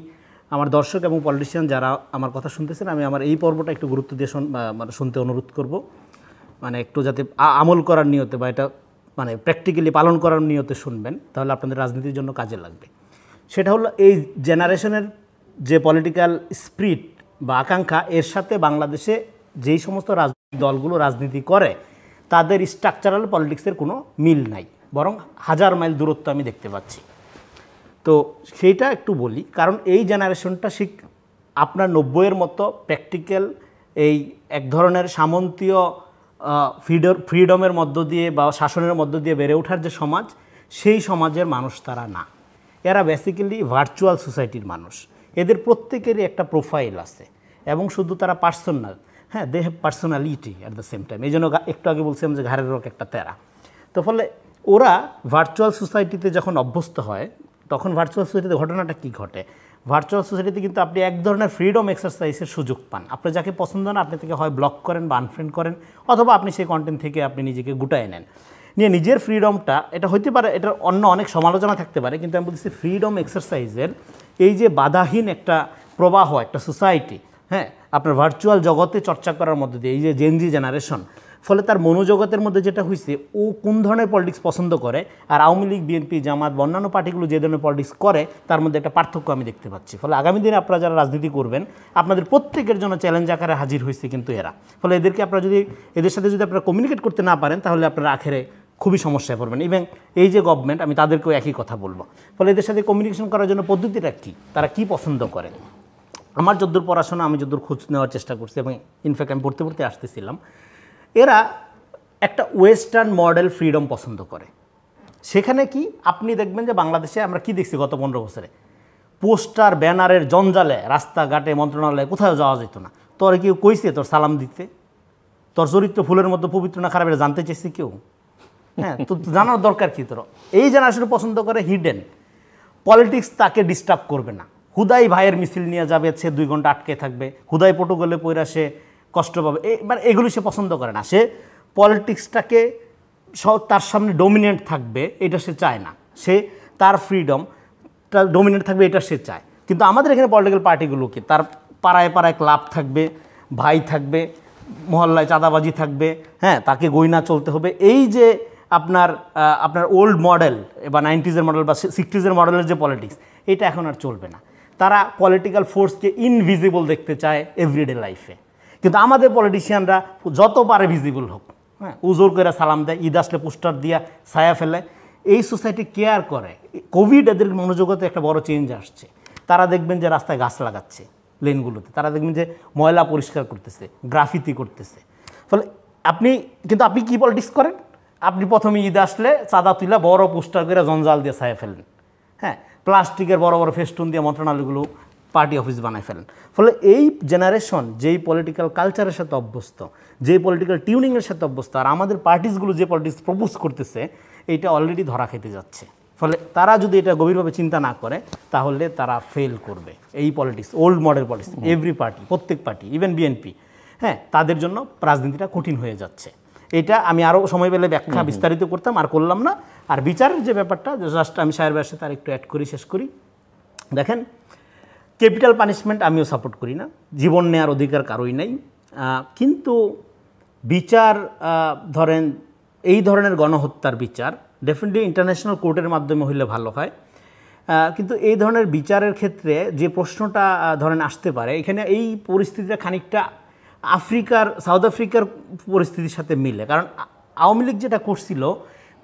আমার দর্শক এবং পলিটিশিয়ান যারা আমার কথা শুনতেছেন, আমি আমার এই পর্বটা একটু গুরুত্ব দিয়ে মানে শুনতে অনুরোধ করব, মানে একটু যাতে আমল করার নিয়তে বা এটা মানে প্র্যাকটিক্যালি পালন করার নিয়তে শুনবেন, তাহলে আপনাদের রাজনীতির জন্য কাজে লাগবে। সেটা হলো এই জেনারেশনের যে পলিটিক্যাল স্পিরিট বা আকাঙ্ক্ষা, এর সাথে বাংলাদেশে যেই সমস্ত রাজনৈতিক দলগুলো রাজনীতি করে তাদের স্ট্রাকচারাল পলিটিক্সের কোনো মিল নাই, বরং 1000 মাইল দূরত্ব আমি দেখতে পাচ্ছি। তো সেইটা একটু বলি, কারণ এই জেনারেশনটা আপনার 90-এর মতো প্র্যাকটিক্যাল এই এক ধরনের সামন্তীয় ফ্রিডমের মধ্য দিয়ে বা শাসনের মধ্য দিয়ে বেড়ে ওঠার যে সমাজ, সেই সমাজের মানুষ তারা না। এরা বেসিক্যালি ভার্চুয়াল সোসাইটির মানুষ। এদের প্রত্যেকেরই একটা প্রোফাইল আছে, এবং শুধু তারা পার্সোনাল, হ্যাঁ, they have personality at the same time. এই জন্য একটু আগে বলছিলাম যে ঘাড়ের রোগ একটা তেরা। তো ফলে ওরা ভার্চুয়াল সোসাইটিতে যখন অভ্যস্ত হয়, তখন ভার্চুয়াল সোসাইটিতে ঘটনাটা কী ঘটে? ভার্চুয়াল সোসাইটিতে কিন্তু আপনি এক ধরনের ফ্রিডম এক্সারসাইজের সুযোগ পান। আপনার যাকে পছন্দ না, আপনি থেকে হয় ব্লক করেন বা আনফ্রেন্ড করেন, অথবা আপনি সেই কন্টেন্ট থেকে আপনি নিজেকে গুটায় নেন, নিয়ে নিজের ফ্রিডমটা, এটা হইতে পারে, এটার অন্য অনেক সমালোচনা থাকতে পারে, কিন্তু আমি বলতেছি ফ্রিডম এক্সারসাইজের এই যে বাধাহীন একটা প্রবাহ, একটা সোসাইটি, হ্যাঁ, আপনার ভার্চুয়াল জগতে চর্চা করার মধ্যে দিয়ে এই যে জেনজি জেনারেশন, ফলে তার মনোজগতের মধ্যে যেটা হয়েছে, ও কোন ধরনের পলিটিক্স পছন্দ করে, আর আওয়ামী লীগ, বিএনপি, জামাত বা অন্যান্য পার্টিগুলো যে ধরনের পলিটিক্স করে, তার মধ্যে একটা পার্থক্য আমি দেখতে পাচ্ছি। ফলে আগামী দিনে আপনারা যারা রাজনীতি করবেন, আপনাদের প্রত্যেকের জন্য চ্যালেঞ্জ আকারে হাজির হয়েছে কিন্তু এরা। ফলে এদেরকে আপনারা যদি, এদের সাথে যদি আপনারা কমিউনিকেট করতে না পারেন, তাহলে আপনারা আখেরে খুবই সমস্যায় পড়বেন। ইভেন এই যে গভর্নমেন্ট, আমি তাদেরকেও একই কথা বলবো। ফলে এদের সাথে কমিউনিকেশন করার জন্য পদ্ধতিটা কী, তারা কী পছন্দ করে। আমার যদ্দূর পড়াশোনা, আমি যদ্দূর খোঁজ নেওয়ার চেষ্টা করছি, এবং ইনফ্যাক্ট আমি পড়তে আসতেছিলাম, এরা একটা ওয়েস্টার্ন মডেল ফ্রিডম পছন্দ করে। সেখানে কি আপনি দেখবেন যে বাংলাদেশে আমরা কি দেখছি গত 15 বছরে, পোস্টার ব্যানারের জঞ্জালে রাস্তাঘাটে, মন্ত্রণালয়ে কোথাও যাওয়া যেত না। তোর কেউ কইছে তোর সালাম দিতে? তোর চরিত্র ফুলের মধ্যে পবিত্র না খারাপ এটা জানতে চাইছে কেউ? হ্যাঁ, তো জানার দরকার কি তোর? এই জেনারেশন পছন্দ করে হিডেন পলিটিক্স, তাকে ডিস্টার্ব করবে না। হুদাই ভাইয়ের মিছিল নিয়ে যাবে, সে 2 ঘন্টা আটকে থাকবে, হুদাই প্রোটোকলে পইরা সে কষ্ট পাবে, মানে এগুলো সে পছন্দ করে না। সে পলিটিক্সটাকে তার সামনে ডমিনেন্ট থাকবে, এটা সে চায় না। সে তার ফ্রিডমটা ডমিনেন্ট থাকবে, এটা সে চায়। কিন্তু আমাদের এখানে পলিটিক্যাল পার্টিগুলোকে তার পাড়ায় পাড়ায় ক্লাব থাকবে, ভাই থাকবে, মহল্লায় চাঁদাবাজি থাকবে, হ্যাঁ, তাকে গয়না চলতে হবে। এই যে আপনার ওল্ড মডেল বা 90s মডেল বা 60s মডেলের যে পলিটিক্স, এটা এখন আর চলবে না। তারা পলিটিক্যাল ফোর্সকে ইনভিজিবল দেখতে চায় এভরিডে লাইফে। কিন্তু আমাদের পলিটিশিয়ানরা যত পারে ভিজিবল হোক, হ্যাঁ, উজোর করে সালাম দেয়, ঈদ আসলে পোস্টার দিয়া ছায়া ফেলে। এই সোসাইটি কেয়ার করে। কোভিড এদের মনোজগতে একটা বড় চেঞ্জ আসছে। তারা দেখবেন যে রাস্তায় গাছ লাগাচ্ছে লেনগুলোতে, তারা দেখবেন যে ময়লা পরিষ্কার করতেছে, গ্রাফিতি করতেছে। ফলে আপনি কি পলিটিক্স করেন? আপনি প্রথমে ঈদ আসলে চাঁদা তুলে বড় পোস্টার করে জঞ্জাল দিয়ে ছায়া ফেলেন, হ্যাঁ, প্লাস্টিকের বড় বড় ফেস্টুন দিয়ে মন্ত্রণালয়গুলো পার্টি অফিস বানায় ফেলেন। ফলে এই জেনারেশন যেই পলিটিক্যাল কালচারের সাথে অভ্যস্ত, যেই পলিটিক্যাল টিউনিংয়ের সাথে অভ্যস্ত, আর আমাদের পার্টিসগুলো যে পলিটিক্স প্রপোজ করতেছে, এইটা অলরেডি ধরা খেতে যাচ্ছে। ফলে তারা যদি এটা গভীরভাবে চিন্তা না করে, তাহলে তারা ফেল করবে। এই politics, old model politics, every party, প্রত্যেক পার্টি, ইভেন বিএনপি, হ্যাঁ, তাদের জন্য রাজনীতিটা কঠিন হয়ে যাচ্ছে। এটা আমি আরও সময় পেলে ব্যাখ্যা বিস্তারিত করতাম, আর করলাম না। আর বিচারের যে ব্যাপারটা, জাস্ট আমি সাহেবের সাথে তার একটু অ্যাড করি, শেষ করি। দেখেন, ক্যাপিটাল পানিশমেন্ট আমিও সাপোর্ট করি না, জীবন নেওয়ার অধিকার কারোই নাই। কিন্তু বিচার, ধরেন এই ধরনের গণহত্যার বিচার ডেফিনেটলি ইন্টারন্যাশনাল কোর্টের মাধ্যমে হইলে ভালো হয়। কিন্তু এই ধরনের বিচারের ক্ষেত্রে যে প্রশ্নটা ধরেন আসতে পারে, এখানে এই পরিস্থিতিটা খানিকটা সাউথ আফ্রিকার পরিস্থিতির সাথে মিলে। কারণ আওয়ামী লীগ যেটা করছিল,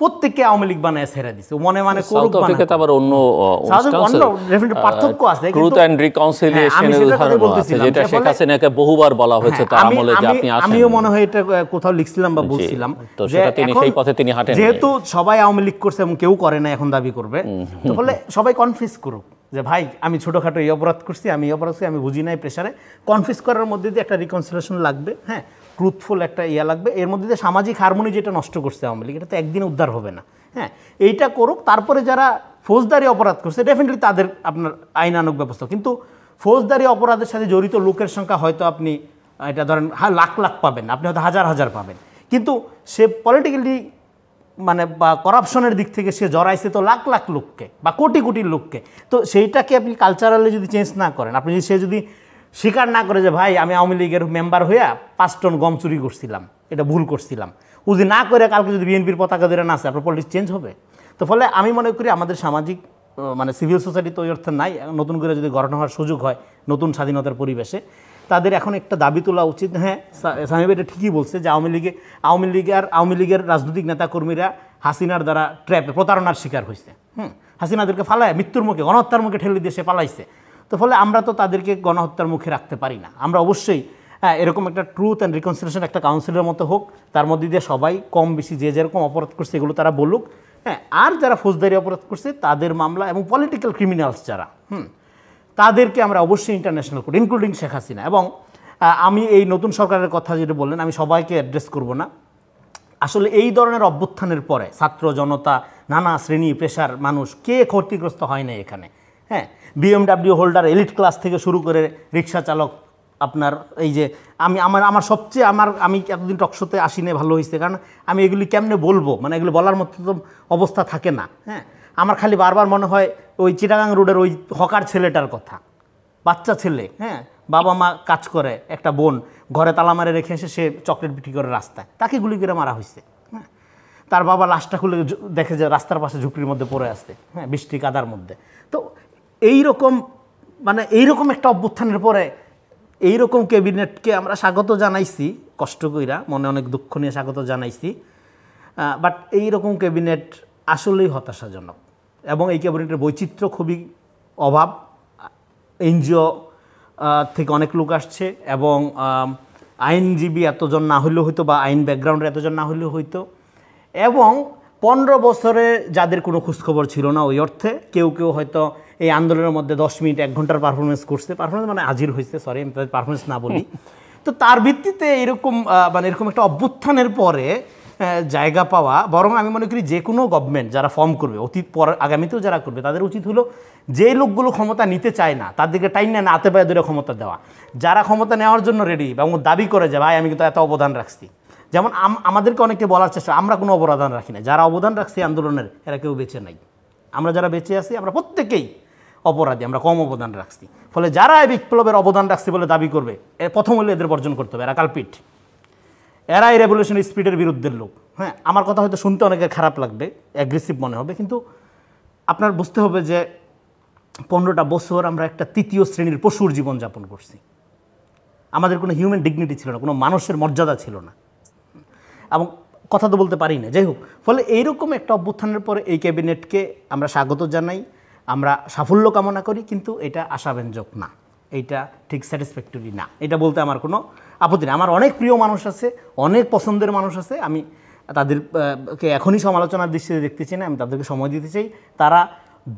প্রত্যেককে আওয়ামী লীগ বানায় ছেড়ে দিছে, মনে মানে করুক। আবার অন্য পার্থক্য আছে, ট্রুথ এন্ড রিকনসিলিয়েশনের উদাহরণ আছে, যেটা শেখ হাসিনাকে বহুবার বলা হয়েছে তার আমলে, যে আপনি আসেন। আমিও মনে হয় এটা কোথাও লিখছিলাম বা বলছিলাম যে সেই পথে তিনি হাঁটেন। যেহেতু সবাই আওয়ামী লীগ করছে এবং কেউ করে না এখন দাবি করবে, তো বলে সবাই কনফিউজ করুক যে ভাই আমি ছোটোখাটো এই অপরাধ করছি, আমি বুঝি নাই, প্রেশারে কনফিউজ করার মধ্যে দিয়ে একটা রিকনসিলিয়েশন লাগবে, হ্যাঁ, ট্রুথফুল একটা লাগবে। এর মধ্যে দিয়ে সামাজিক হারমোনি যেটা নষ্ট করছে আওয়ামী লীগ, এটা তো একদিনে উদ্ধার হবে না, হ্যাঁ, এইটা করুক। তারপরে যারা ফৌজদারি অপরাধ করছে, ডেফিনেটলি তাদের আপনার আইনানুগ ব্যবস্থা। কিন্তু ফৌজদারি অপরাধের সাথে জড়িত লোকের সংখ্যা হয়তো আপনি এটা ধরেন লাখ লাখ পাবেন, আপনি হয়তো হাজার হাজার পাবেন, কিন্তু সে পলিটিক্যালি মানে বা করাপশনের দিক থেকে সে জড়াইছে তো লাখ লাখ লোককে বা কোটি কোটি লোককে। তো সেইটাকে আপনি কালচারালি যদি চেঞ্জ না করেন, আপনি সে যদি স্বীকার না করে যে ভাই আমি আওয়ামী লীগের মেম্বার হইয়া 5 টন গম চুরি করছিলাম, এটা ভুল করছিলাম, ও যদি না করে কালকে যদি বিএনপির পতাকা ধরে না আসে, আপনার পলিটিক্স চেঞ্জ হবে? তো ফলে আমি মনে করি আমাদের সামাজিক মানে সিভিল সোসাইটি তো ওই অর্থে নাই, নতুন করে যদি গঠন হওয়ার সুযোগ হয় নতুন স্বাধীনতার পরিবেশে, তাদের এখন একটা দাবি তোলা উচিত। হ্যাঁ, সাহেব এটা ঠিকই বলছে যে আওয়ামী লীগের রাজনৈতিক নেতাকর্মীরা হাসিনার দ্বারা প্রতারণার শিকার হয়েছে। হাসিনাদেরকে ফালায় মৃত্যুর মুখে, গণহত্যার মুখে ঠেলে দিয়ে সে পালাইছে। তো ফলে আমরা তো তাদেরকে গণহত্যার মুখে রাখতে পারি না। আমরা অবশ্যই এরকম একটা ট্রুথ অ্যান্ড রিকনসিলিয়েশন একটা কাউন্সিলের মতো হোক, তার মধ্যে দিয়ে সবাই কম বেশি যে যেরকম অপরাধ করছে এগুলো তারা বলুক, হ্যাঁ, আর যারা ফৌজদারি অপরাধ করছে তাদের মামলা এবং পলিটিক্যাল ক্রিমিনালস যারা, তাদেরকে আমরা অবশ্যই international court, including Sheikh Hasina. এবং আমি এই নতুন সরকারের কথা যেটা বললেন, আমি সবাইকে অ্যাড্রেস করব না। আসলে এই ধরনের অভ্যুত্থানের পরে ছাত্র জনতা, নানা শ্রেণী পেশার মানুষ কে ক্ষতিগ্রস্ত হয় না এখানে? হ্যাঁ, BMW হোল্ডার, এলিট ক্লাস থেকে শুরু করে রিক্সা চালক, আপনার এই যে আমার সবচেয়ে আমি এতদিন টকশোতে আসি না, ভালো হয়েছে, কারণ আমি এগুলি কেমনে বলবো, মানে এগুলো বলার মতো তো অবস্থা থাকে না। হ্যাঁ, আমার খালি বারবার মনে হয় ওই চিটাগাং রোডের ওই হকার ছেলেটার কথা, বাচ্চা ছেলে, হ্যাঁ, বাবা মা কাজ করে, একটা বোন ঘরে তালা মারে রেখে এসে সে চকলেট বিক্রি করে রাস্তায়, তাকে গুলি করে মারা হয়েছে। হ্যাঁ, তার বাবা লাশটা খুলে দেখে যে রাস্তার পাশে ঝুঁকির মধ্যে পড়ে আসছে, হ্যাঁ, বৃষ্টি কাদার মধ্যে। তো এইরকম একটা অভ্যুত্থানের পরে এইরকম ক্যাবিনেটকে আমরা স্বাগত জানাইছি, কষ্ট কইরা, মনে অনেক দুঃখ নিয়ে স্বাগত জানাইছি। বাট এইরকম ক্যাবিনেট আসলেই হতাশাজনক, এবং এই ক্যাবিনেটের বৈচিত্র্য খুবই অভাব। এনজিও থেকে অনেক লোক আসছে, এবং আইনজীবী এতজন না হইলেও হইতো, বা আইন ব্যাকগ্রাউন্ডে এতজন না হইলেও হইতো, এবং 15 বছরে যাদের কোনো খোঁজখবর ছিল না, ওই অর্থে কেউ হয়তো এই আন্দোলনের মধ্যে 10 মিনিট 1 ঘন্টার পারফরমেন্স করছে, পারফরমেন্স মানে হাজির হয়েছে, সরি আমি পারফরমেন্স না বলি, তো তার ভিত্তিতে এরকম মানে এরকম একটা অভ্যুত্থানের পরে জায়গা পাওয়া, বরং আমি মনে করি যে কোনো গভর্নমেন্ট যারা ফর্ম করবে, অতীত পর আগামীতেও যারা করবে, তাদের উচিত হলো যে লোকগুলো ক্ষমতা নিতে চায় না তাদেরকে টাইম না হাতে পায়ে ধরে ক্ষমতা দেওয়া। যারা ক্ষমতা নেওয়ার জন্য রেডি এবং দাবি করে যে ভাই আমি কিন্তু এত অবদান রাখছি, যেমন আমাদেরকে অনেকে বলার চেষ্টা, আমরা কোনো অবদান রাখি না, যারা অবদান রাখছি আন্দোলনের এরা কেউ বেঁচে নাই। আমরা যারা বেঁচে আছি আমরা প্রত্যেকেই অপরাধী, আমরা কম অবদান রাখছি। ফলে যারা এই বিপ্লবের অবদান রাখছে বলে দাবি করবে, প্রথম হলে এদের বর্জন করতে হবে, এরা কালপিট, এরা এই রেভলিউশনারি স্পিরিটের বিরুদ্ধের লোক। হ্যাঁ, আমার কথা হয়তো শুনতে অনেকের খারাপ লাগবে, অ্যাগ্রেসিভ মনে হবে, কিন্তু আপনার বুঝতে হবে যে 15টা বছর আমরা একটা তৃতীয় শ্রেণীর পশুর জীবনযাপন করছি। আমাদের কোনো হিউম্যান ডিগনিটি ছিল না, কোনো মানুষের মর্যাদা ছিল না, এবং কথা তো বলতে পারি না, যাই হোক। ফলে এইরকম একটা অভ্যুত্থানের পরে এই ক্যাবিনেটকে আমরা স্বাগত জানাই, আমরা সাফল্য কামনা করি, কিন্তু এটা আশাব্যঞ্জক না, এইটা ঠিক স্যাটিসফ্যাক্টরি না, এটা বলতে আমার কোনো আপত্তি নেই। আমার অনেক প্রিয় মানুষ আছে, অনেক পছন্দের মানুষ আছে, আমি তাদেরকে এখনই সমালোচনার দৃষ্টিতে দেখতে চাই না, আমি তাদেরকে সময় দিতে চাই। তারা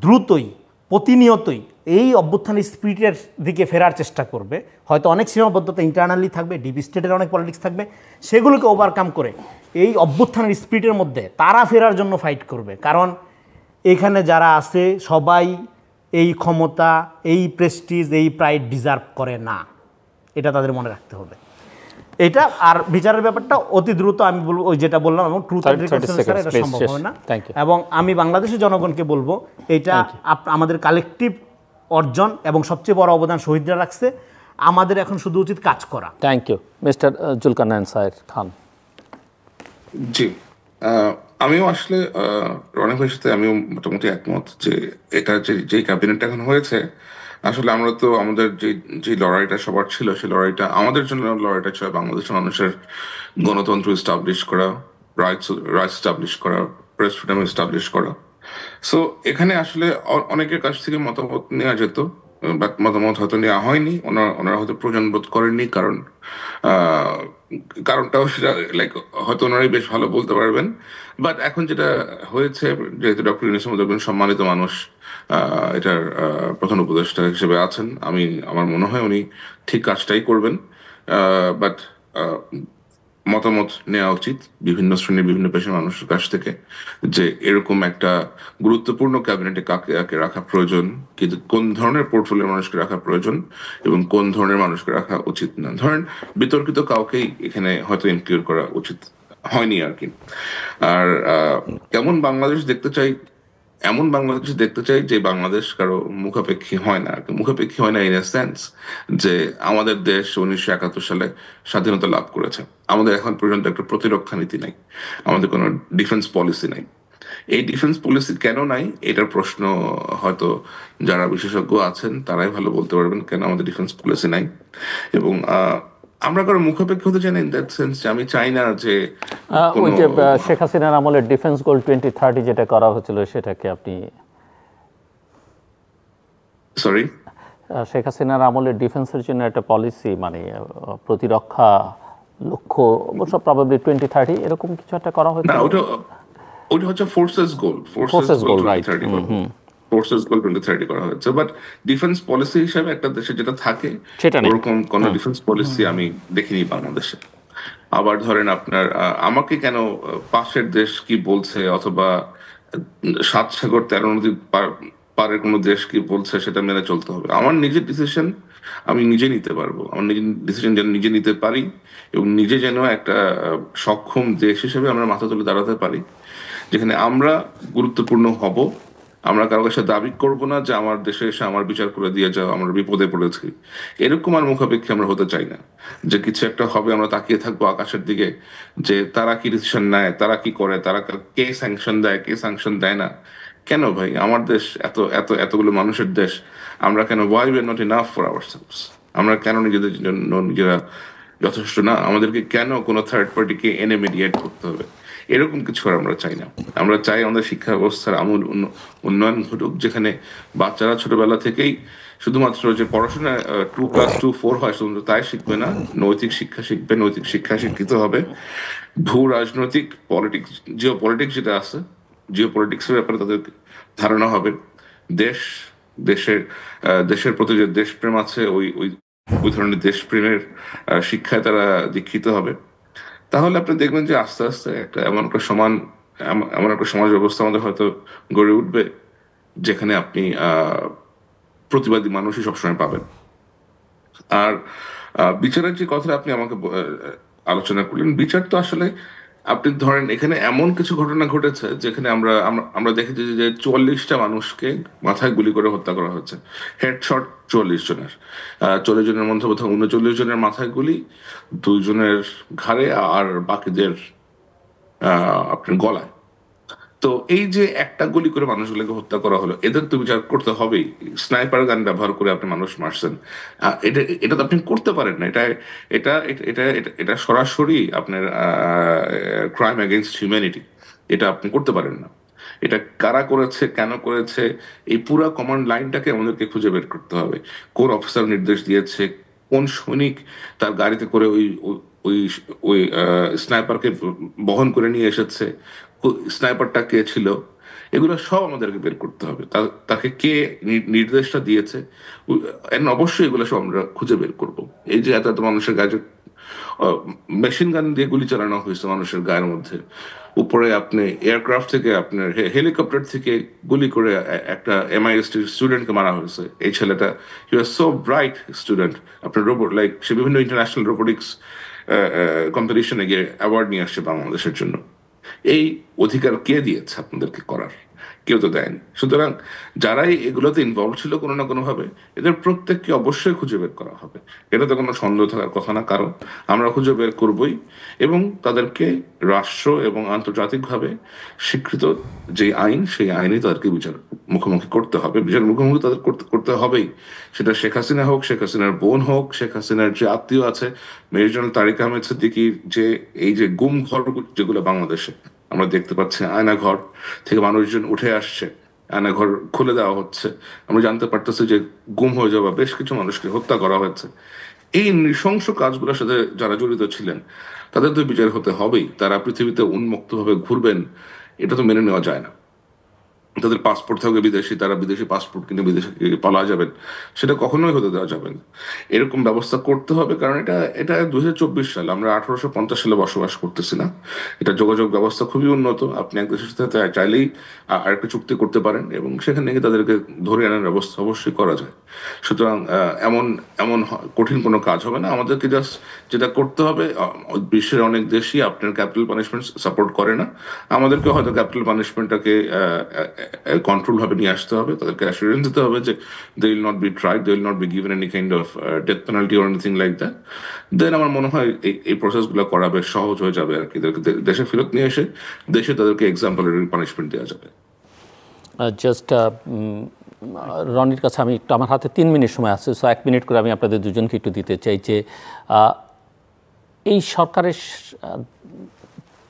দ্রুতই প্রতিনিয়তই এই অভ্যুত্থানের স্পিরিটের দিকে ফেরার চেষ্টা করবে। হয়তো অনেক সীমাবদ্ধতা ইন্টারনালি থাকবে, ডিপ স্টেটের অনেক পলিটিক্স থাকবে, সেগুলোকে ওভারকাম করে এই অভ্যুত্থানের স্পিরিটের মধ্যে তারা ফেরার জন্য ফাইট করবে। কারণ এখানে যারা আছে সবাই এই ক্ষমতা, এই প্রেস্টিজ, এই প্রাইড ডিজার্ভ করে না, এটা তাদের মনে রাখতে হবে। এটা আর বিচারের ব্যাপারটা অতি দ্রুত আমি বলবো, ওই যেটা বললাম, এবং ট্রুথ অ্যান্ড রিকনসিলিয়েশন এটা সম্ভব হবে না। এবং আমি বাংলাদেশের জনগণকে বলবো, এটা আমাদের কালেকটিভ অর্জন এবং সবচেয়ে বড় অবদান শহীদরা রাখছে, আমাদের এখন শুধু উচিত কাজ করা। Thank you mister Zulkarnain Sayer খান। জি, আমিও আসলে রনিক ভাইয়ের সাথে আমিও মোটামুটি একমত যে এটা যে ক্যাবিনেট এখন হয়েছে, আসলে আমরা তো আমাদের যে লড়াইটা সবার ছিল, সেই লড়াইটা আমাদের জন্য লড়াইটা ছিল বাংলাদেশের মানুষের গণতন্ত্র এস্টাবলিশ করা, রাইটস এস্টাবলিশ করা, প্রেস ফ্রিডম এস্টাবলিশ করা। সো এখানে আসলে অনেকের কাছ থেকে মতামত নেওয়া যেত, বাট মতামত হয়তো নেওয়া হয়নি, ওনারা হয়তো প্রয়োজন বোধ করেননি, কারণটাও সেটা লাইক হয়তো ওনারাই বেশ ভালো বলতে পারবেন। বাট এখন যেটা হয়েছে, যেহেতু ডক্টর ইউনূস মোহাম্মদ একজন সম্মানিত মানুষ, এটার প্রধান উপদেষ্টা হিসেবে আছেন, আমার মনে হয় উনি ঠিক কাজটাই করবেন। বাট মতামত নেওয়া উচিত বিভিন্ন শ্রেণীর বিভিন্ন পেশার মানুষের কাছ থেকে, যে এরকম একটা গুরুত্বপূর্ণ ক্যাবিনেটে কাকে রাখা প্রয়োজন, কিন্তু কোন ধরনের পোর্টফোলিওর মানুষকে রাখা প্রয়োজন এবং কোন ধরনের মানুষকে রাখা উচিত না। ধরেন বিতর্কিত কাউকেই এখানে হয়তো ইনক্লুড করা উচিত হয়নি আর কি। আর কেমন বাংলাদেশ দেখতে চাই, এমন বাংলাদেশ দেখতে চাই যে বাংলাদেশ কারো মুখাপেক্ষী হয় না। মুখাপেক্ষী হয় না ইন এ সেন্স যে আমাদের দেশ 1971 সালে স্বাধীনতা লাভ করেছে, আমাদের এখন পর্যন্ত একটা প্রতিরক্ষা নীতি নাই, আমাদের কোনো ডিফেন্স পলিসি নাই। এই ডিফেন্স পলিসি কেন নাই, এটার প্রশ্ন হয়তো যারা বিশেষজ্ঞ আছেন তারাই ভালো বলতে পারবেন কেন আমাদের ডিফেন্স পলিসি নাই। এবং আমরা কারো মুখাপেক্ষী হতে চাই না ইন দ্যাট সেন্স যে আমি চাই না যে ওই যে শেখ হাসিনার আমলে ডিফেন্স গোল 2030 যেটা করা হয়েছিল, সেটাকে আপনি সরি শেখ হাসিনার আমলে ডিফেন্সের জন্য একটা পলিসি, মানে প্রতিরক্ষা লক্ষ্য অবশ্য প্রবাবলি 2030 এরকম কিছু একটা করা হয়েছিল না, ওটা হচ্ছে ফোর্সেস গোল, রাইট, ফোর্সেস গোল 2030 করা হয়েছে। বাট ডিফেন্স পলিসি হিসেবে একটা দেশে যেটা থাকে ওরকম কোন ডিফেন্স পলিসি আমি দেখিনি বাংলাদেশে। আবার ধরেন আপনার আমাকে কেন পাশের দেশ কি বলছে, অথবা 7 সাগর 13 নদী পারের কোনো দেশ কি বলছে সেটা মেনে চলতে হবে। আমার নিজের ডিসিশন আমি নিজে নিতে পারবো, আমার নিজের ডিসিশন যেন নিজে নিতে পারি, এবং নিজে যেন একটা সক্ষম দেশ হিসেবে আমরা মাথা তুলে দাঁড়াতে পারি, যেখানে আমরা গুরুত্বপূর্ণ হব। আমরা কারো কাছে দাবি করবো না যে আমার দেশে এসে আমার বিচার করে দিয়ে যাও, আমরা বিপদে পড়েছি, এরকম আর মুখাপেক্ষী আমরা হতে চাই না। যে কিছু একটা হবে আমরা তাকিয়ে থাকবো আকাশের দিকে, যে তারা কি ডিসিশন নেয়, তারা কি করে, তারা কে স্যাংশন দেয়, কে স্যাংশন দেয় না। কেন ভাই, আমার দেশ এতগুলো মানুষের দেশ, আমরা কেন why we are not enough for ourselves? আমরা কেন নিজেদের জন্য নিজেরা যথেষ্ট না? আমাদেরকে কেন কোনো থার্ড পার্টিকে এনে মিডিয়েট করতে হবে? এরকম কিছু আর আমরা চাই না। আমরা চাই আমাদের শিক্ষা ব্যবস্থার আমূল উন্নয়ন ঘটুক, যেখানে বাচ্চারা ছোটবেলা থেকেই শুধুমাত্র যে পড়াশোনা 2+2=4 হয় শুধুমাত্র তাই শিখবে না, নৈতিক শিক্ষা শিখবে, নৈতিক শিক্ষা শিক্ষিত হবে, ভূ রাজনৈতিক পলিটিক্স, জিও পলিটিক্স যেটা আছে, জিও পলিটিক্সের ব্যাপারে তাদের ধারণা হবে, দেশের প্রতি যে দেশপ্রেম আছে, ওই ওই ধরনের দেশপ্রেমের শিক্ষায় তারা দীক্ষিত হবে, তাহলে আপনি দেখবেন যে আস্তে আস্তে এমন একটা সমাজ ব্যবস্থা আমাদের হয়তো গড়ে উঠবে, যেখানে আপনি প্রতিবাদী মানুষই সবসময় পাবেন। আর বিচারের যে কথাটা আপনি আমাকে আলোচনা করলেন, বিচার তো আসলে আপনি ধরেন এখানে এমন কিছু ঘটনা ঘটেছে যেখানে আমরা আমরা আমরা দেখেছি যে 44টা মানুষকে মাথায় গুলি করে হত্যা করা হয়েছে, হেডশট 44 জনের। 40 জনের মধ্যে বোধহয় 39 জনের মাথায় গুলি, 2 জনের ঘাড়ে, আর বাকিদের আপনার গলায়। তো এই যে একটা গুলি করে মানুষগুলোকে হত্যা করা হলো, এদের তো বিচার করতে হবেই। স্নাইপার গান ব্যবহার করে আপনি মানুষ মারছেন, এটা এটা তো আপনি করতে পারেন না। এটা এটা এটা এটা এটা সরাসরি আপনার ক্রাইম এগেইনস্ট হিউম্যানিটি, এটা আপনি করতে পারেন না। এটা কারা করেছে, কেন করেছে, এই পুরো কমান্ড লাইনটাকে আমাদেরকে খুঁজে বের করতে হবে। কোন অফিসার নির্দেশ দিয়েছে, কোন সৈনিক তার গাড়িতে করে ওই ওই ওই স্নাইপারকে বহন করে নিয়ে এসেছে, স্নাইপারটা কে ছিল, এগুলো সব আমাদেরকে বের করতে হবে। তাকে কে নির্দেশটা দিয়েছে, অবশ্যই এগুলো সব আমরা খুঁজে বের করব। এই যে এত এত মানুষের গায়ে মেশিন গান দিয়ে গুলি চালানো হয়েছে মানুষের গায়ের মধ্যে, উপরে আপনি এয়ারক্রাফট থেকে আপনার হেলিকপ্টার থেকে গুলি করে একটা MIST স্টুডেন্টকে মারা হয়েছে। এই ছেলেটা হি ওয়াজ সো ব্রাইট স্টুডেন্ট, আপনার রোবট লাইক সে বিভিন্ন ইন্টারন্যাশনাল রোবোটিক্স কম্পিটিশনে গিয়ে অ্যাওয়ার্ড নিয়ে আসছে বাংলাদেশের জন্য। এই অধিকার কে দিয়েছে আপনাদেরকে করার? কেউ তো দেয়নি। সুতরাং যারাই এগুলোতে ইনভলভ ছিল কোনো না কোনো ভাবে, এদের প্রত্যেককে অবশ্যই খুঁজে বের করা হবে, এটা তো কোনো সন্দেহ থাকার কথা না। কারণ আমরা খুঁজে বের করবই, এবং তাদেরকে রাষ্ট্র এবং আন্তর্জাতিকভাবে স্বীকৃত যে আইন, সেই আইনে তাদেরকে বিচার মুখোমুখি করতে হবে। বিচার মুখোমুখি তাদের করতে হবেই। সেটা শেখ হাসিনা হোক, শেখ হাসিনার বোন হোক, শেখ হাসিনার যে আত্মীয় আছে মেজর জেনারেল তারিক আহমেদ সিদ্দিকীর যে এই যে গুম ঘর যেগুলো বাংলাদেশে আমরা দেখতে পাচ্ছি, আয়না ঘর থেকে মানুষজন উঠে আসছে, আয়না ঘর খুলে দেওয়া হচ্ছে, আমরা জানতে পারতেছি যে গুম হয়ে যাওয়া বেশ কিছু মানুষকে হত্যা করা হয়েছে। এই নৃশংস কাজগুলোর সাথে যারা জড়িত ছিলেন তাদের তো বিচার হতে হবেই। তারা পৃথিবীতে উন্মুক্তভাবে ঘুরবেন, এটা তো মেনে নেওয়া যায় না। তাদের পাসপোর্ট থাকবে বিদেশি, তারা বিদেশি পাসপোর্ট কিনে বিদেশে পালা যাবেন, সেটা কখনোই হতে দেওয়া যাবে না। এরকম ব্যবস্থা করতে হবে, কারণ এটা এটা 2024 সাল, আমরা 1850 সালে বসবাস করতেছি না। এটা যোগাযোগ ব্যবস্থা খুবই উন্নত। আপনি এক দেশের সাথে চাইলেই আরেকটা চুক্তি করতে পারেন, এবং সেখানে গিয়ে তাদেরকে ধরে আনার ব্যবস্থা অবশ্যই করা যায়। সুতরাং এমন এমন কঠিন কোনো কাজ হবে না। আমাদেরকে জাস্ট যেটা করতে হবে, বিশ্বের অনেক দেশই আপনার ক্যাপিটাল পানিশমেন্ট সাপোর্ট করে না, আমাদেরকে হয়তো ক্যাপিটাল পানিশমেন্টটাকে কন্ট্রোল ভাবে নিয়ে আসতে হবে। তাদেরকে অ্যাসুরেন্স দিতে হবে যে they will not be tried, they will not be given any kind of death penalty or anything like that. Then আমার মনে হয় এই প্রসেসগুলো করা বেশ সহজ হয়ে যাবে আর কি। দেশে ফেরত নিয়ে এসে দেশে তাদেরকে এক্সাম্পলারি পানিশমেন্ট দেওয়া যাবে। জাস্ট রনির কাছে আমি একটু, আমার হাতে 3 মিনিট সময় আছে, সো 1 মিনিট করে আমি আপনাদের দুজনকে একটু দিতে চাই যে এই সরকারের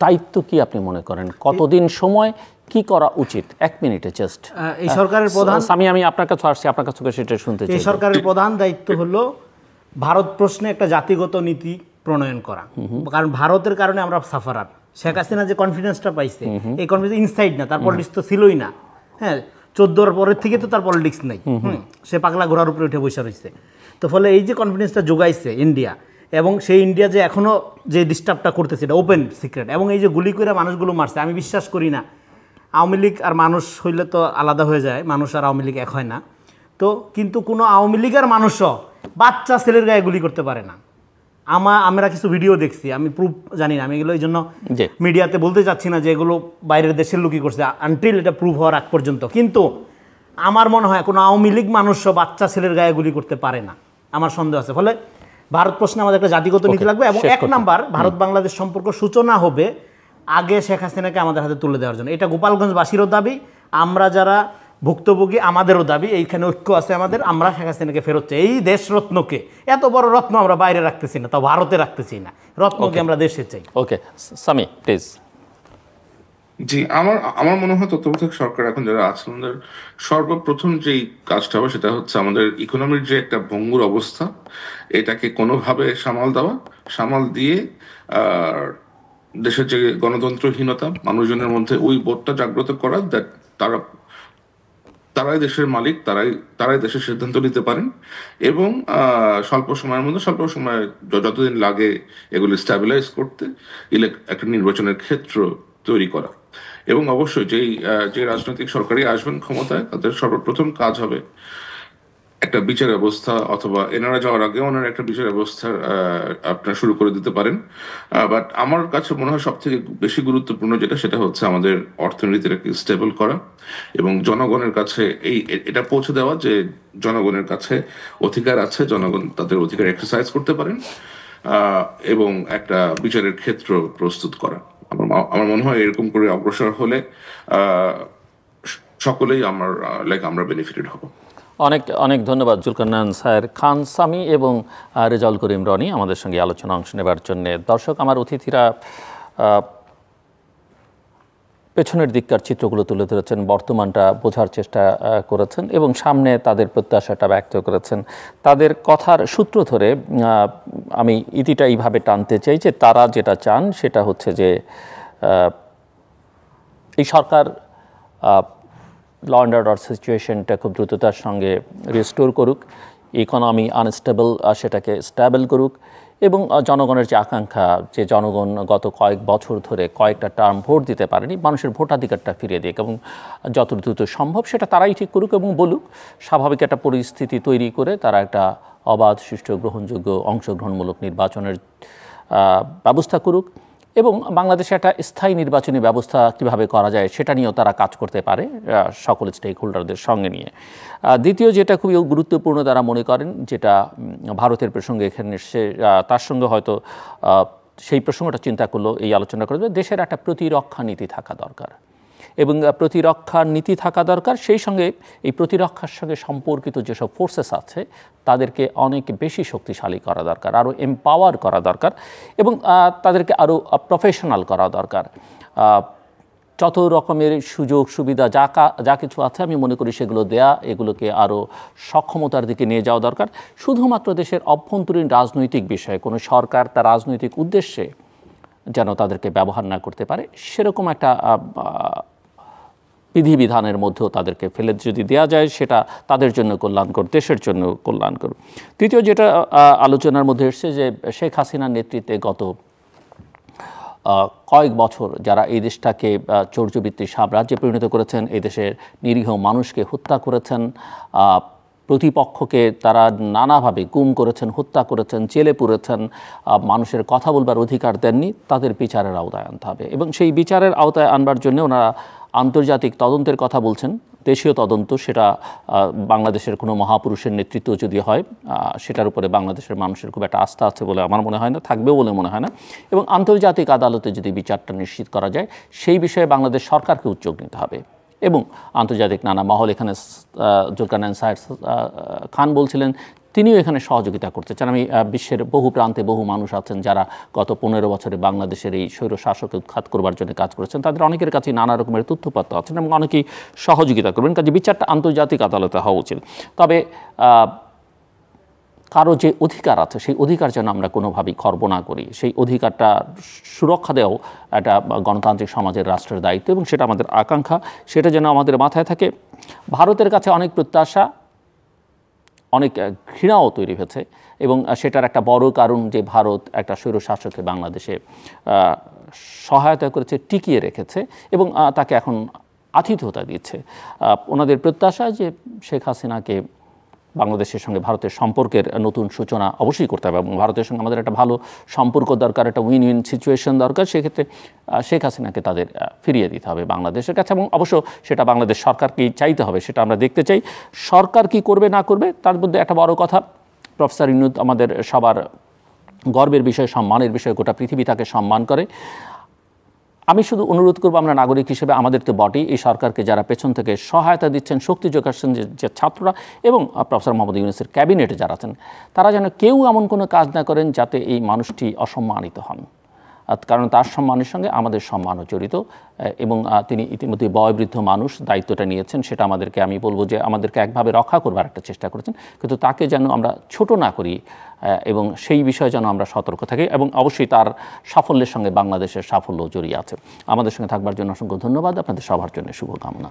দায়িত্ব কি আপনি মনে করেন, কতদিন সময়, কি করা উচিত? 1 মিনিটে জাস্ট। এই সরকারের প্রধান, আমি আপনার কাছে আসছি, আপনার কাছে সেটা শুনতে চাই। এই সরকারের প্রধান দায়িত্ব হলো ভারত প্রশ্নে একটা জাতিগত নীতি প্রণয়ন করা। কারণ ভারতের কারণে আমরা সাফারার। শেখ হাসিনা যে কনফিডেন্সটা পাইছে, এই কনফিডেন্স ইনসাইড না, তার পলিটিক্স তো ছিলই না। হ্যাঁ, 14 পরের থেকে তো তার পলিটিক্স নেই। সে পাগলা ঘোড়ার উপরে উঠে বসে রয়েছে। তো ফলে এই যে কনফিডেন্সটা যোগাইছে ইন্ডিয়া, এবং সেই ইন্ডিয়া যে এখনও যে ডিস্টার্বটা করতেছে, এটা ওপেন সিক্রেট। এবং এই যে গুলি করে মানুষগুলো মারছে, আমি বিশ্বাস করি না আওয়ামী লীগ আর মানুষ হইলে তো আলাদা হয়ে যায়, মানুষ আর আওয়ামী লীগ এক হয় না। তো কিন্তু কোনো আওয়ামী লীগের মানুষও বাচ্চা ছেলের গায়ে গুলি করতে পারে না। আমরা কিছু ভিডিও দেখছি, আমি প্রুফ জানি না, আমি এগুলো এই জন্য মিডিয়াতে বলতে চাচ্ছি না যে এগুলো বাইরের দেশের লোকই করছে, আনটিল এটা প্রুফ হওয়ার আগ পর্যন্ত। কিন্তু আমার মনে হয় কোনো আওয়ামী লীগ মানুষও বাচ্চা ছেলের গায়ে গুলি করতে পারে না, আমার সন্দেহ আছে। ফলে ভারত প্রশ্নে আমাদের একটা জাতিগত নীতি লাগবে। এবং 1 নাম্বার, ভারত বাংলাদেশ সম্পর্ক সূচনা হবে আগে শেখ হাসিনাকে আমাদের হাতে তুলে দেওয়ার জন্য। এটা গোপালগঞ্জবাসীরও দাবি, আমরা যারা ভুক্তভোগী আমাদেরও দাবি। এইখানে ঐক্য আছে আমাদের, আমরা শেখ হাসিনাকে ফেরত চাই। এই দেশরত্নকে, এত বড় রত্ন আমরা বাইরে রাখতেছি না, তাও ভারতে রাখতেছি না, রত্নকে আমরা দেশে চাই। ওকে, সামি প্লিজ। জি, আমার মনে হয় তত্ত্বাবধায়ক সরকার এখন যারা আছে, আমাদের সর্বপ্রথম যেই কাজটা হবে সেটা হচ্ছে আমাদের ইকোনমির যে একটা ভঙ্গুর অবস্থা, এটাকে কোনোভাবে সামাল দিয়ে দেশের যে গণতন্ত্রহীনতা, মানুষজনের মধ্যে ওই বোধটা জাগ্রত করা, দ্যাট তারাই দেশের মালিক, তারাই দেশের সিদ্ধান্ত নিতে পারেন, এবং স্বল্প সময়ের মধ্যে, স্বল্প সময় যতদিন লাগে এগুলো স্ট্যাবিলাইজ করতে, একটা নির্বাচনের ক্ষেত্র তৈরি করা। এবং অবশ্যই যে রাজনৈতিক সরকারই আসবেন ক্ষমতায়, তাদের সর্বপ্রথম কাজ হবে একটা বিচার ব্যবস্থা, অথবা এনারা যাওয়ার আগে ওনারা একটা বিচার ব্যবস্থা আপনারা শুরু করে দিতে পারেন। বাট আমার কাছে মনে হয় সব থেকে বেশি গুরুত্বপূর্ণ সেটা হচ্ছে আমাদের অর্থনীতিটাকে স্টেবল করা, এবং জনগণের কাছে এটা পৌঁছে দেওয়া যে জনগণের কাছে অধিকার আছে, জনগণ তাদের অধিকার এক্সারসাইজ করতে পারেন, এবং একটা বিচারের ক্ষেত্র প্রস্তুত করা। আমার মনে হয় এরকম করে অগ্রসর হলে সকলেই আমরা বেনিফিটেড হব। অনেক অনেক ধন্যবাদ জুলকারনায়ন স্যার, খান সামি এবং রেজাউল করিম রনি আমাদের সঙ্গে আলোচনা অংশ নেবার জন্য। দর্শক, আমার অতিথিরা পেছনের দিককার চিত্রগুলো তুলে ধরেছেন, বর্তমানটা বোঝার চেষ্টা করেছেন এবং সামনে তাদের প্রত্যাশাটা ব্যক্ত করেছেন। তাদের কথার সূত্র ধরে আমি ইতিটা এইভাবে টানতে চাই যে তারা যেটা চান সেটা হচ্ছে যে এই সরকার ল অ্যান্ড অর্ডার সিচুয়েশনটা খুব দ্রুততার সঙ্গে রিস্টোর করুক, ইকোনমি আনস্টেবল সেটাকে স্টেবল করুক, এবং জনগণের যে আকাঙ্ক্ষা, যে জনগণ গত কয়েক বছর ধরে কয়েকটা টার্ম ভোট দিতে পারেনি, মানুষের ভোটাধিকারটা ফিরিয়ে দিক, এবং যত দ্রুত সম্ভব সেটা তারাই ঠিক করুক এবং বলুক। স্বাভাবিক একটা পরিস্থিতি তৈরি করে তারা একটা অবাধ, সুষ্ঠু, গ্রহণযোগ্য, অংশগ্রহণমূলক নির্বাচনের ব্যবস্থা করুক, এবং বাংলাদেশে একটা স্থায়ী নির্বাচনী ব্যবস্থা কিভাবে করা যায় সেটা নিয়েও তারা কাজ করতে পারে সকল স্টেক হোল্ডারদের সঙ্গে নিয়ে। দ্বিতীয় যেটা খুবই গুরুত্বপূর্ণ তারা মনে করেন, যেটা ভারতের প্রসঙ্গে এখানে এসে তার সঙ্গে হয়তো সেই প্রসঙ্গটা চিন্তা করলো এই আলোচনা করবে, দেশের একটা প্রতিরক্ষা নীতি থাকা দরকার, এবং প্রতিরক্ষার নীতি থাকা দরকার। সেই সঙ্গে এই প্রতিরক্ষার সঙ্গে সম্পর্কিত যেসব ফোর্সেস আছে তাদেরকে অনেক বেশি শক্তিশালী করা দরকার, আরও এম্পাওয়ার করা দরকার, এবং তাদেরকে আরও প্রফেশনাল করা দরকার। যত রকমের সুযোগ সুবিধা যা কিছু আছে আমি মনে করি সেগুলো দেয়া, এগুলোকে আরও সক্ষমতার দিকে নিয়ে যাওয়া দরকার। শুধুমাত্র দেশের অভ্যন্তরীণ রাজনৈতিক বিষয়ে কোনো সরকার তার রাজনৈতিক উদ্দেশ্যে যেন তাদেরকে ব্যবহার না করতে পারে, সেরকম একটা বিধিবিধানের মধ্যেও তাদেরকে ফেলে যদি দেওয়া যায় সেটা তাদের জন্য কল্যাণকর, দেশের জন্য কল্যাণকর। তৃতীয় যেটা আলোচনার মধ্যে এসছে যে শেখ হাসিনার নেতৃত্বে গত কয়েক বছর যারা এই দেশটাকে চৌর্যবৃত্তির সাম্রাজ্যে পরিণত করেছেন, এই দেশের নিরীহ মানুষকে হত্যা করেছেন, প্রতিপক্ষকে তারা নানাভাবে গুম করেছেন, হত্যা করেছেন, জেলে পুরেছেন, মানুষের কথা বলবার অধিকার দেননি, তাদের বিচারের আওতায় আনতে হবে। এবং সেই বিচারের আওতায় আনবার জন্য ওনারা আন্তর্জাতিক তদন্তের কথা বলছেন। দেশীয় তদন্ত সেটা বাংলাদেশের কোনো মহাপুরুষের নেতৃত্ব যদি হয় সেটার উপরে বাংলাদেশের মানুষের খুব একটা আস্থা আছে বলে আমার মনে হয় না, থাকবেও বলে মনে হয় না। এবং আন্তর্জাতিক আদালতে যদি বিচারটা নিশ্চিত করা যায় সেই বিষয়ে বাংলাদেশ সরকারকে উদ্যোগ নিতে হবে, এবং আন্তর্জাতিক নানা মহল, এখানে জুলকারনায়ন খান বলছিলেন তিনিও এখানে সহযোগিতা করতে চান। আমি বিশ্বের বহু প্রান্তে বহু মানুষ আছেন যারা গত 15 বছরে বাংলাদেশের এই স্বৈর শাসককে উৎখাত করবার জন্য কাজ করেছেন, তাদের অনেকের কাছেই নানা রকমের তথ্যপত্র আছেন এবং অনেকেই সহযোগিতা করবেন। কাজে বিচারটা আন্তর্জাতিক আদালতে হওয়া উচিত। তবে কারো যে অধিকার আছে সেই অধিকার যেন আমরা কোনোভাবেই খর্ব না করি, সেই অধিকারটা সুরক্ষা দেওয়াও একটা গণতান্ত্রিক সমাজের রাষ্ট্রের দায়িত্ব, এবং সেটা আমাদের আকাঙ্ক্ষা, সেটা যেন আমাদের মাথায় থাকে। ভারতের কাছে অনেক প্রত্যাশা, অনেক ঘৃণাও তৈরি হয়েছে, এবং সেটার একটা বড় কারণ যে ভারত একটা স্বৈরশাসককে বাংলাদেশে সহায়তা করেছে, টিকিয়ে রেখেছে, এবং তাকে এখন আতিথ্যতা দিচ্ছে। ওনাদের প্রত্যাশা যে শেখ হাসিনাকে বাংলাদেশের সঙ্গে ভারতের সম্পর্কের নতুন সূচনা অবশ্যই করতে হবে, এবং ভারতের সঙ্গে আমাদের একটা ভালো সম্পর্ক দরকার, একটা উইন উইন সিচুয়েশন দরকার। সেক্ষেত্রে শেখ হাসিনাকে তাদের ফিরিয়ে দিতে হবে বাংলাদেশের কাছে, এবং অবশ্য সেটা বাংলাদেশ সরকারকেই চাইতে হবে, সেটা আমরা দেখতে চাই। সরকার কি করবে না করবে তার মধ্যে একটা বড় কথা, প্রফেসর ইউনূস আমাদের সবার গর্বের বিষয়, সম্মানের বিষয়, গোটা পৃথিবী তাকে সম্মান করে। আমি শুধু অনুরোধ করবো, আমরা নাগরিক হিসেবে আমাদের তো বটেই, এই সরকারকে যারা পেছন থেকে সহায়তা দিচ্ছেন, শক্তি যোগাচ্ছেন, যে ছাত্ররা এবং প্রফেসর মোহাম্মদ ইউনূসের ক্যাবিনেটে যারা আছেন, তারা যেন কেউ এমন কোনো কাজ না করেন যাতে এই মানুষটি অসম্মানিত হন, কারণ তার সম্মানের সঙ্গে আমাদের সম্মানও জড়িত। এবং তিনি ইতিমধ্যে বয়োবৃদ্ধ মানুষ, দায়িত্বটা নিয়েছেন, সেটা আমাদেরকে, আমি বলবো যে আমাদেরকে একভাবে রক্ষা করবার একটা চেষ্টা করেছেন, কিন্তু তাকে যেন আমরা ছোট না করি, এবং সেই বিষয়ে যেন আমরা সতর্ক থাকি। এবং অবশ্যই তার সাফল্যের সঙ্গে বাংলাদেশের সাফল্য জড়িয়ে আছে। আমাদের সঙ্গে থাকবার জন্য অসংখ্য ধন্যবাদ, আপনাদের সবার জন্য শুভকামনা।